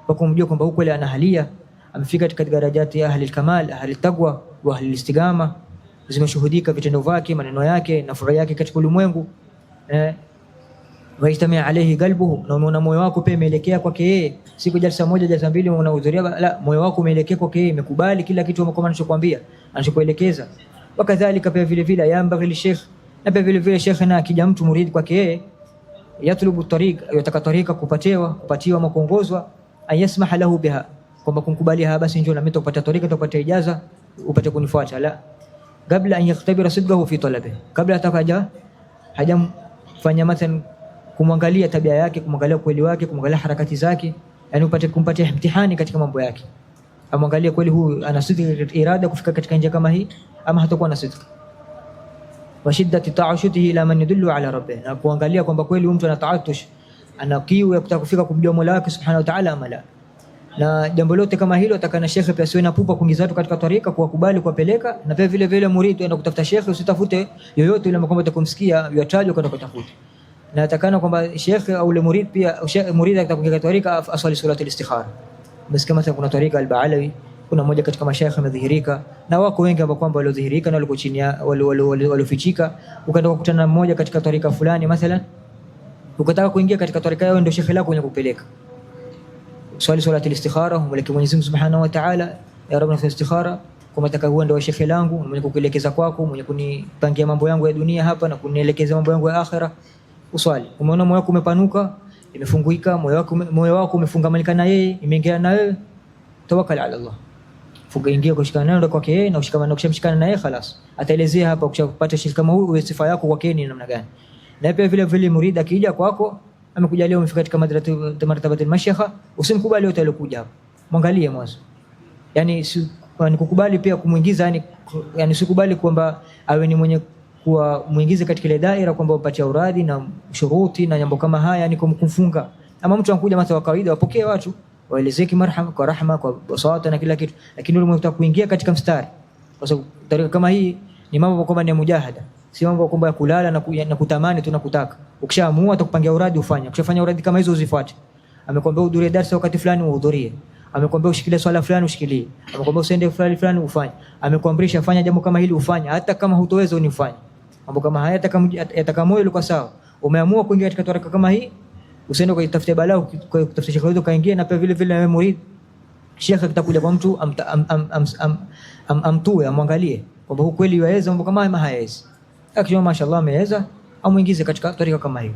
S1: kwa kumjua kwamba huko ile ana halia, amefika katika darajati ya ahli al-kamal, ahli al-taqwa wa ahli al-istigama, zimeshuhudika vitendo vyake, maneno yake na furaha yake katika ulimwengu. Waitamia alayhi qalbuhu, na umeona moyo wako pia umeelekea kwake yeye, siku jalsa moja jalsa mbili unahudhuria, la, moyo wako umeelekea kwake yeye, umekubali kila kitu ambacho anachokuambia, anachokuelekeza. Wakadhalika pia vile vile yambaghi sheikh, na pia vile vile sheikh na akija mtu murid kwake yeye, yatlubu tariq, yataka tarika kupatiwa ama kuongozwa, ayasmah lahu biha, kwamba kumkubalia basi njoo na mimi tukupata tarika, tukupata ijaza upate kunifuata. La, kabla an yaktabira sidqahu fi talabi, kabla atakaja hajamfanya mathalan kumwangalia tabia yake, kumwangalia kweli wake, kumwangalia harakati zake, yani upate kumpatia mtihani katika mambo yake, amwangalie kweli huyu ana sidqi irada kufika katika njia kama hii ama hatakuwa na sidqi. Wa shiddati ta'ashutihi ila man yadullu ala rabbih, na kuangalia kwamba kweli mtu ana ta'atush, ana kiu ya kutaka kufika kumjua Mola wake subhanahu wa ta'ala ama la. Na jambo lote kama hilo atakana shekhe pia siwe na pupa kuingiza watu katika tarika, kuwakubali kuwapeleka. Na pia vile vile murid aenda kutafuta shekhe, usitafute yoyote yule kwamba utakumsikia yatajwa kwenda kutafuta. Na atakana kwamba shekhe au yule murid pia murid atakuingia tarika asali salatu al-istikhara. Basi kama kuna tarika al-Baalawi, kuna mmoja katika mashayikh amedhihirika, na wako wengi ambao kwamba waliodhihirika na walikuwa chini ya waliofichika, ukaenda kukutana na mmoja katika tarika fulani mathalan, ukataka kuingia katika tarika yao, ndio shekhe lako mwenye kupeleka swali salatu al-istikhara, umleke Mwenyezi Mungu Subhanahu wa Ta'ala, ya Rabb nafsi istikhara, kama nataka huwa ndio shekhe langu mwenye kukuelekeza kwako, mwenye kunipangia mambo yangu ya dunia hapa na kunielekeza mambo yangu ya akhera. Uswali, umeona moyo wako umepanuka, imefunguika, moyo wako umefungamanika na yeye, imeingia na wewe, tawakkal ala Allah, funga ingia kushikana naye kwake yeye, na ushikamana ukishamshikana naye khalas, ataelezea hapa ukishapata shirika kama huyu sifa yako kwake ni namna gani. Na pia vile vile murid akija kwako amekujalia umefika katika martabatul mashayikha, usimkubali yote aliyokuja hapo, mwangalie mwanzo. Yani ni kukubali pia kumuingiza, yani sikubali kwamba awe ni mwenye kuwa muingize katika ile daira kwamba umpatia uradi na shuruti na jambo kama haya, yani kumfunga. Ama mtu anakuja mtu wa kawaida, wapokee watu, waelezeki marhaba kwa rahma kwa basata na kila kitu, lakini yule mwenye kuingia katika mstari, kwa sababu tarika kama hii ni mambo kwamba ni mujahada, si mambo kwamba ya kulala na kutamani tu na kutaka. Ukishaamua atakupangia uradi ufanye, ukishafanya uradi kama hizo uzifuate. Amekwambia uhudhurie darasa wakati fulani uhudhurie, amekwambia ushikilie swala fulani ushikilie, amekwambia usende fulani ufanye, amekwamrisha fanya jambo kama hili ufanye, hata kama hutoweza unifanye. Mambo kama haya yatakamoyo ilikuwa sawa. Umeamua kuingia katika tarika kama hii, usiende kutafuta balaa kutafuta shekhe wetu kaingia. Na pia vile vile wewe murid, shekhe kitakuja kwa mtu amtue amwangalie kwamba huyu kweli yaweza mambo kama haya hayawezi. Akijua mashaallah ameweza, amuingize katika tarika kama hiyo.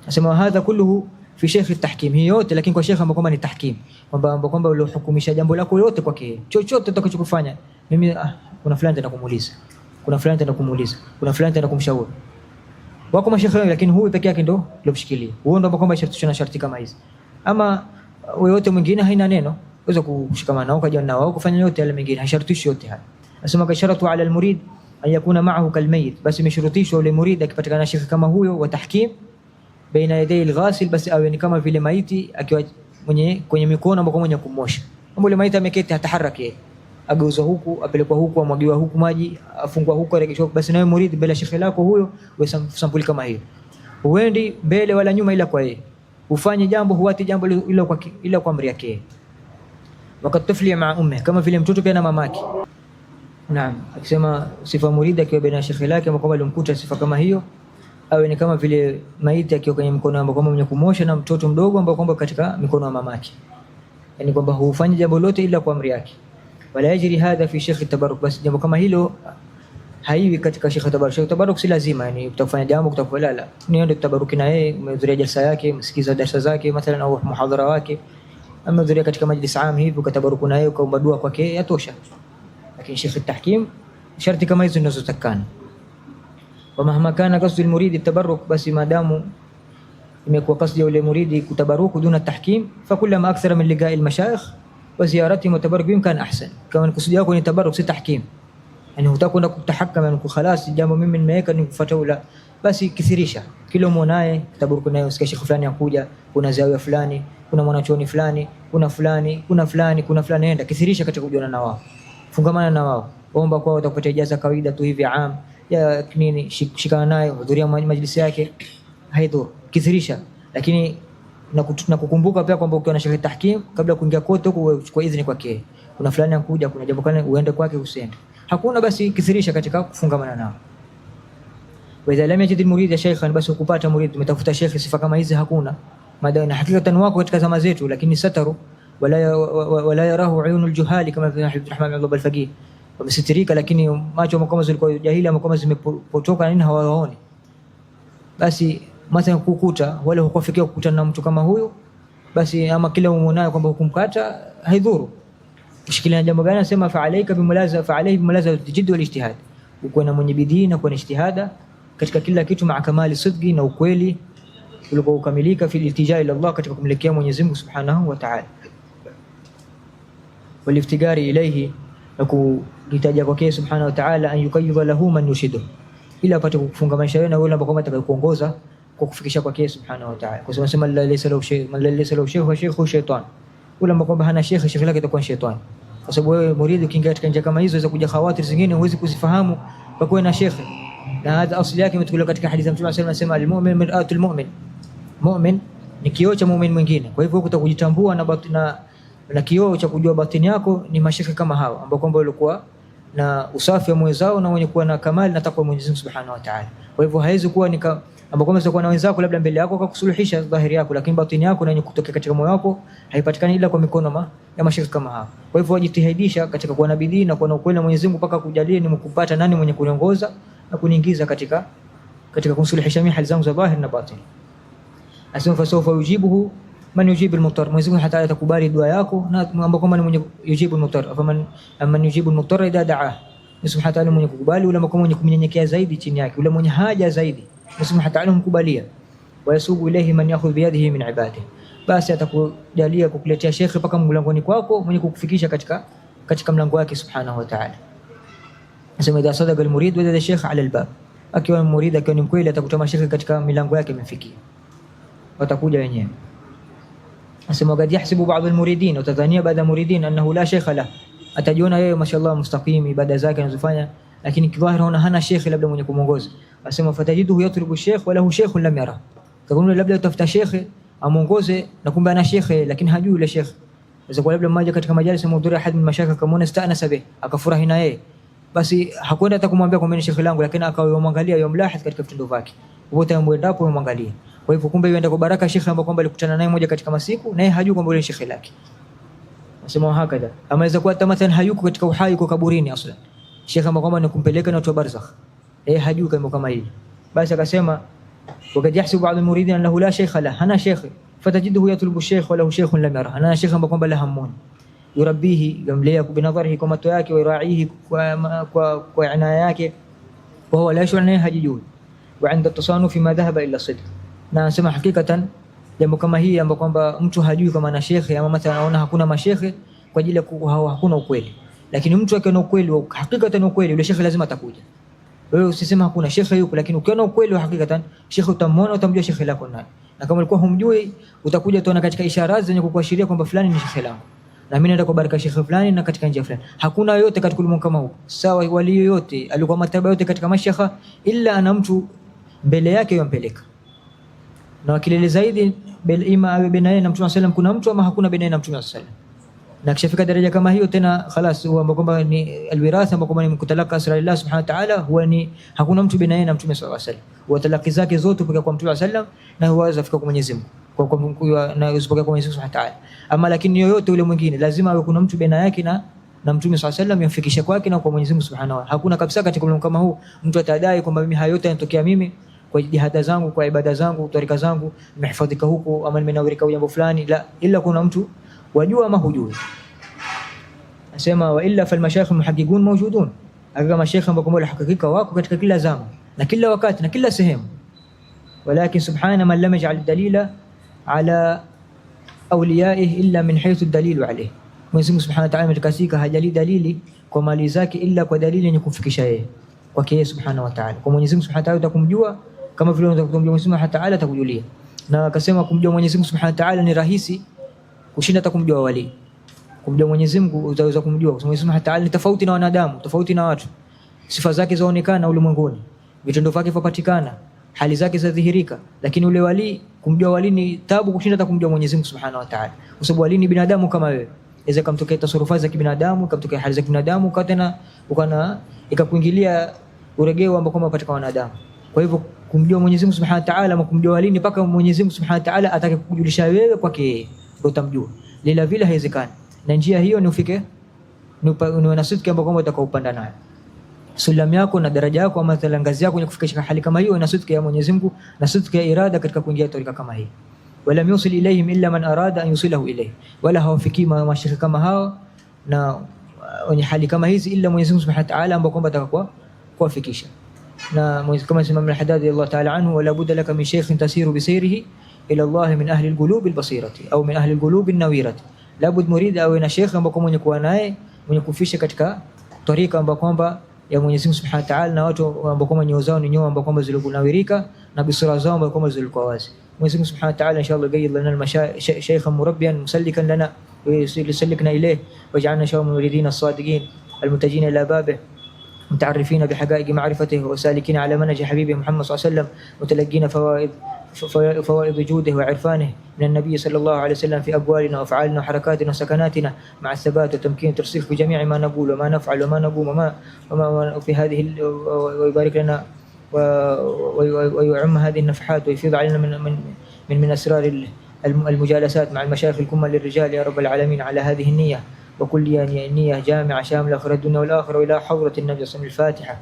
S1: Nasema hadha kulluhu fi shekhi tahkim, hiyo yote lakini kwa shekhe kwamba ni tahkim, kwamba ule hukumisha jambo lako yote kwake, chochote utakachokufanya. Mimi kuna fulani tena kumuuliza, kuna fulani tena kumuuliza, kuna fulani tena kumshauri. Wako mashekhe lakini huyu peke yake ndo lobshikilia. Huo ndo kwamba sharti kama hizi. Ama yote mwingine haina neno, unaweza kushikamana nao kaja nao kufanya yote yale mengine, hashartishi yote haya. Nasema kasharatu ala almurid an yakuna ma'ahu kalmayit, basi imeshurutishwa ule murid akipatikana shekhe kama huyo wa tahkim baina yaday alghasil, basi awe ni kama vile maiti akiwa kwenye mikono ambako mwenye kumosha. Kama ule maiti ameketi hataharaki, ageuza huku apelekwa huku amwagiwa huku maji afungwa huku aregeshwa, basi nawe murid bila shekhe lako huyo wewe sampuli kama hiyo, uendi mbele wala nyuma ila kwa yeye, ufanye jambo huati jambo ila kwa amri yake. Wakati tafli ma ummi, kama vile mtoto pia na mamake. Naam, akisema sifa murid akiwa baina shekhe lake ambao alimkuta sifa kama hiyo, awe ni kama vile maiti akiwa kwenye mkono ambao mwenye kumosha na mtoto mdogo ambao kwamba katika mikono ya mamake, yani kwamba hufanyi jambo lote ila kwa amri yake. Wala yajri hadha fi shekhi tabarruk, basi jambo kama hilo haiwi katika shekhi tabarruk. Shekhi tabarruk si lazima yani utafanya jambo kutakwalala, niende tabaruki na yeye, umehudhuria jalsa yake, msikiza darasa zake mathalan au muhadhara wake, amehudhuria katika majlis aam hivi ukatabaruku na yeye ukaomba dua kwake, yatosha. Lakini shekhi tahkim sharti kama hizo zinazotakana. Wa mahma kana qasdu almurid tabarruk, basi madamu imekuwa qasdi ya ule muridi kutabaruku duna tahkim, fa kullama akthara min liqa'i almashayikh wa ziyaratihim wa tabarruk bihim kana ahsan. Kama nikusudia yako ni tabarruk si tahkim, yani hutakwenda kutahakama yani khalas jambo mimi nimeweka ni kufuata ula, basi kithirisha kila muonaye tabaruku nayo. Sikia shekhi fulani akuja, kuna zawia fulani, kuna mwanachuoni fulani, kuna fulani, nenda kithirisha katika kujiona na wao, fungamana na wao, omba kwao utakupatia ijaza kawaida tu hivi aam ya nini, shikana naye, hudhuria majlisi yake, haidhuru kithirisha. Lakini na kukumbuka pia kwamba ukiwa na shekhi tahkim, kabla kuingia kote huko uchukue idhini kwake. Kuna fulani anakuja, kuna jambo kale, uende kwake usiende. Hakuna, basi kithirisha katika kufungamana nao. Wa idha lam yajid almurid shaykhan, basi ukupata murid umetafuta shekhi sifa kama hizi hakuna, madana hakikatan wako katika zama zetu, lakini sataru wala yarahu uyunul juhali, kama vile Abdurrahman ibn al-Faqih wamesitirika, lakini macho kama zilikuwa jahili ama kama zimepotoka nini hawaoni. Basi mathalan kukuta wala hukufikia kukutana na mtu kama huyo, basi ama kila umuonayo kwamba hukumkata haidhuru. Ushikilia jambo gani? Anasema fa alayka bimulaza jidd wal ijtihad, uko na mwenye bidii na kuwa na ijtihada katika kila kitu, maa kamali sidqi, na ukweli ulikuwa ukamilika, fi iltijaa ila Allah, katika kumlekea Mwenyezi Mungu Subhanahu wa Ta'ala, wal iftigari ilayhi, na kuhitaji kwake Subhanahu wa Ta'ala, an yukayyidha lahu man yushidu, ila apate kufunga maisha yake na yule ambaye atakayokuongoza kwa kufikisha kwake Subhanahu wa Ta'ala. Kwa sababu sema la laysa lahu shay, man laysa lahu shay fa shaykhu shaytan, ule ambaye hana shekhi, shekhi lake itakuwa shetani. Kwa sababu wewe muridi ukiingia katika njia kama hizo za kuja khawatir zingine huwezi kuzifahamu kwa kuwa na shekhi. Na hada asili yake imetukuliwa katika hadithi ya Mtume sallallahu alayhi wasallam, al-mu'min mir'atul mu'min, mu'min ni kioo cha muumini mwingine. Kwa hivyo utakujitambua na kioo cha kujua batini yako ni mashekhi kama hao ambao kwamba walikuwa na usafi wa moyo zao na wenye kuwa na kamali na takwa Mwenyezi Mungu Subhanahu wa Ta'ala. Kwa hivyo haiwezi kuwa ni ambao kwamba sio kwa na wenzako labda mbele yako kukusuluhisha dhahiri yako, lakini batini yako na yenye kutoka katika moyo wako haipatikani ila kwa mikono ya mashekhi kama hao. Kwa hivyo wajitahidisha katika kuwa na bidii na kuwa na ukweli na Mwenyezi Mungu mpaka kujalie ni mkupata nani mwenye kuniongoza na kuniingiza katika kumsuluhisha mimi hali zangu za dhahiri na batini. Asema fa sawfa yujibuhu man yujibu al-muttar, Mwenyezi Mungu hata atakubali dua yako na ambao kama ni mwenye yujibu al-muttar, man yujibu al-muttar idha daa, Subhanahu wa Ta'ala mwenye kukubali ule ambao mwenye kumnyenyekea zaidi chini yake, ule mwenye haja zaidi, Subhanahu wa Ta'ala humkubalia. wa yasubu ilayhi man ya'khudh bi yadihi min ibadihi, basi atakujalia kukuletea shekhe paka mlangoni kwako, mwenye kukufikisha katika mlango wake subhanahu wa ta'ala. Nasema idha sadaqa al-murid wajada ash-shaykh 'ala al-bab, akiwa murid akiwa ni mkweli atakutama shekhe katika milango yake imefikia, watakuja wenyewe. Nasema qad yahsibu ba'd al-muridin, utadhania baadhi ya muridin annahu la shaykha la, atajiona yeye mashallah mustaqim ibada zake anazofanya, lakini kidhahiri hana shekhe labda mwenye kumuongoza. Asema fatajiduhu yatlubu shaykh wa lahu shaykhun lam yara, takunu labda utafuta shekhe amuongoze na kumbe ana shekhe lakini hajui yule shekhe. Sasa kwa labda mmoja katika majalisi mhudhuri ahad min mashaka kama sta'nasa bih, akafurahi na yeye, basi hakwenda hata kumwambia kwamba ni shekhe langu, lakini akayomwangalia yomlahith katika vitendo vyake, wote amwendapo yomwangalia. Kwa hivyo kumbe yuenda kwa baraka shekhe ambaye kwamba alikutana naye moja katika masiku, naye hajui kwamba yule shekhe lake. Nasema hakada, amaweza kuwa mathalan hayuko katika uhai, kwa kaburini aslan, shekhe ambaye kwamba ni kumpeleka na watu wa barzakh, hajui kama hili. Basi akasema وقد يحسب بعض المريدين انه لا شيخ له، hana shekhe, fatajiduhu yatlubu shaykh wa lahu shaykhun lam yara, hana shekhe ambaye kwamba la hamun yurabbihi, yamlea binadharihi, kwa mato yake, wa iraihi, kwa inaya yake, wa huwa la yashur naye hajijui, wa inda tasanu fi ma dhahaba illa sidq. Na anasema hakikatan jambo kama hii ambapo kwamba mtu hajui kama ana shekhe, ama mathalan anaona hakuna mashekhe kwa ajili ya hakuna ukweli, lakini mtu akiona ukweli wa hakikatan ukweli, yule shekhe lazima atakuja. Wewe usisema hakuna shekhe yuko, lakini ukiona ukweli wa hakikatan shekhe utamwona, utamjua shekhe lako nani, na kama ulikuwa humjui utakuja tuona katika ishara zenye kukuashiria kwamba fulani ni shekhe langu, na mimi naenda kwa baraka shekhe fulani na katika njia fulani. Hakuna yote katika ulimwengu kama huu, sawa wali yote alikuwa mataba yote katika mashekha, ila ana mtu mbele yake yompeleka, na wakilele zaidi ima awe baina yeye na Mtume sallam, kuna mtu ama hakuna baina yeye na Mtume sallam. Na kishafika daraja kama hiyo tena خلاص, huwa kwamba ni alwiratha, ambao kwamba ni kutalaka asrarillah subhanahu wa ta'ala, huwa ni hakuna mtu baina yeye na Mtume sallallahu alaihi wasallam, huwa talaki zake zote kutoka kwa Mtume sallam, na huwa zafika kwa Mwenyezi Mungu na usipokea kwa Mwenyezi Mungu subhanahu wa ta'ala. Ama lakini yoyote yule mwingine lazima awe kuna mtu baina yake na Mtume sallallahu alaihi wasallam, yamfikisha kwake na kwa Mwenyezi Mungu subhanahu wa ta'ala. Hakuna kabisa katika ulimwengu kama huu mtu atadai kwamba mimi hayo yote yanatokea mimi kwa jihada zangu, kwa ibada zangu, tarika zangu, nimehifadhika huko ama nimenawirika jambo fulani, la, ila kuna mtu wajua ama hujui. Nasema wa illa fal mashayikh muhaqqiqun mawjudun, aga mashayikh ambao kwa hakika wako katika kila zama na kila wakati na kila sehemu, walakin subhana man lam yaj'al dalila ala awliyaihi illa min haythu ad-dalilu alayhi. Mwenyezi Mungu subhanahu wa ta'ala ametakasika, hajali dalili kwa mali zake illa kwa dalili yenye kumfikisha yeye kwake yeye subhanahu wa ta'ala. Kwa Mwenyezi Mungu subhanahu wa ta'ala utakumjua kama vile unataka kumjua Mwenyezi Mungu subhanahu wa ta'ala, atakujulia. Na akasema kumjua Mwenyezi Mungu subhanahu wa ta'ala ni rahisi kushinda hata kumjua wali. Kumjua Mwenyezi Mungu utaweza kumjua kwa sababu Mwenyezi Mungu Ta'ala ni tofauti na wanadamu, tofauti na watu. Sifa zake zaonekana ulimwenguni, vitendo vyake vipatikana, hali zake zadhihirika, lakini ule wali, kumjua wali ni tabu kushinda hata kumjua Mwenyezi Mungu Subhanahu wa Ta'ala, kwa sababu wali ni binadamu kama wewe. Inaweza kumtokea tasarufati za kibinadamu, kumtokea hali za kibinadamu, tena ikakuingilia uregeo ambao kama katika wanadamu. Kwa hivyo kumjua Mwenyezi Mungu Subhanahu wa Ta'ala ama kumjua wali ni paka Mwenyezi Mungu Subhanahu wa Ta'ala atake kukujulisha wewe kwake ndio utamjua. Lila vile haiwezekani. Na njia hiyo ni ufike ni na sidiki ambayo kwamba utakaopanda nayo sulam yako na daraja yako ama ngazi yako kufikisha hali kama hiyo, na sidiki ya Mwenyezi Mungu na sidiki ya irada katika kuingia tarika kama hii. Wala yusil ilayhim illa man arada an yusilahu ilayhi, wala hawafiki mashirika kama hao na wenye hali kama hizi illa Mwenyezi Mungu Subhanahu wa Ta'ala ambao kwamba atakakuwa kuwafikisha. Na Mwenyezi kama Imam al-Haddad Allah Ta'ala anhu, wala budda laka min shaykhin tasiru bi sayrihi ila Allah min ahli al-qulub al-basirati au min ahli al-qulub an-nawirati. Labud murid awe na shekhe ambao mwenye kuwa naye mwenye kufisha katika tarika ambao kwamba ya Mwenyezi Mungu Subhanahu wa Ta'ala, na watu ambao kwamba nyoyo zao ni nyoyo ambao kwamba zilikunawirika na bisura zao ambao kwamba zilikuwa wazi. Mwenyezi Mungu Subhanahu wa Ta'ala inshallah gayyid lana al-shaykhan murabbiyan musallikan lana wa yusallikna ilayhi waj'alna shawm muridin as-sadiqin المتجين إلى بابه متعرفين بحقائق معرفته وسالكين على منهج حبيبه محمد صلى الله عليه وسلم متلقين فوائد جوده وعرفانه من النبي صلى الله عليه وسلم في أقوالنا وأفعالنا وحركاتنا وسكناتنا مع الثبات والتمكين والترسيخ في جميع ما نقول وما نفعل وما نقوم وما في هذه، ويبارك لنا ويعم هذه النفحات ويفيض علينا من أسرار المجالسات مع المشايخ الكمل للرجال يا رب العالمين على هذه النية، وكل نية جامعة شاملة خير الدنيا والآخرة، وإلى حضرة النبي صلى الله عليه وسلم. الفاتحة.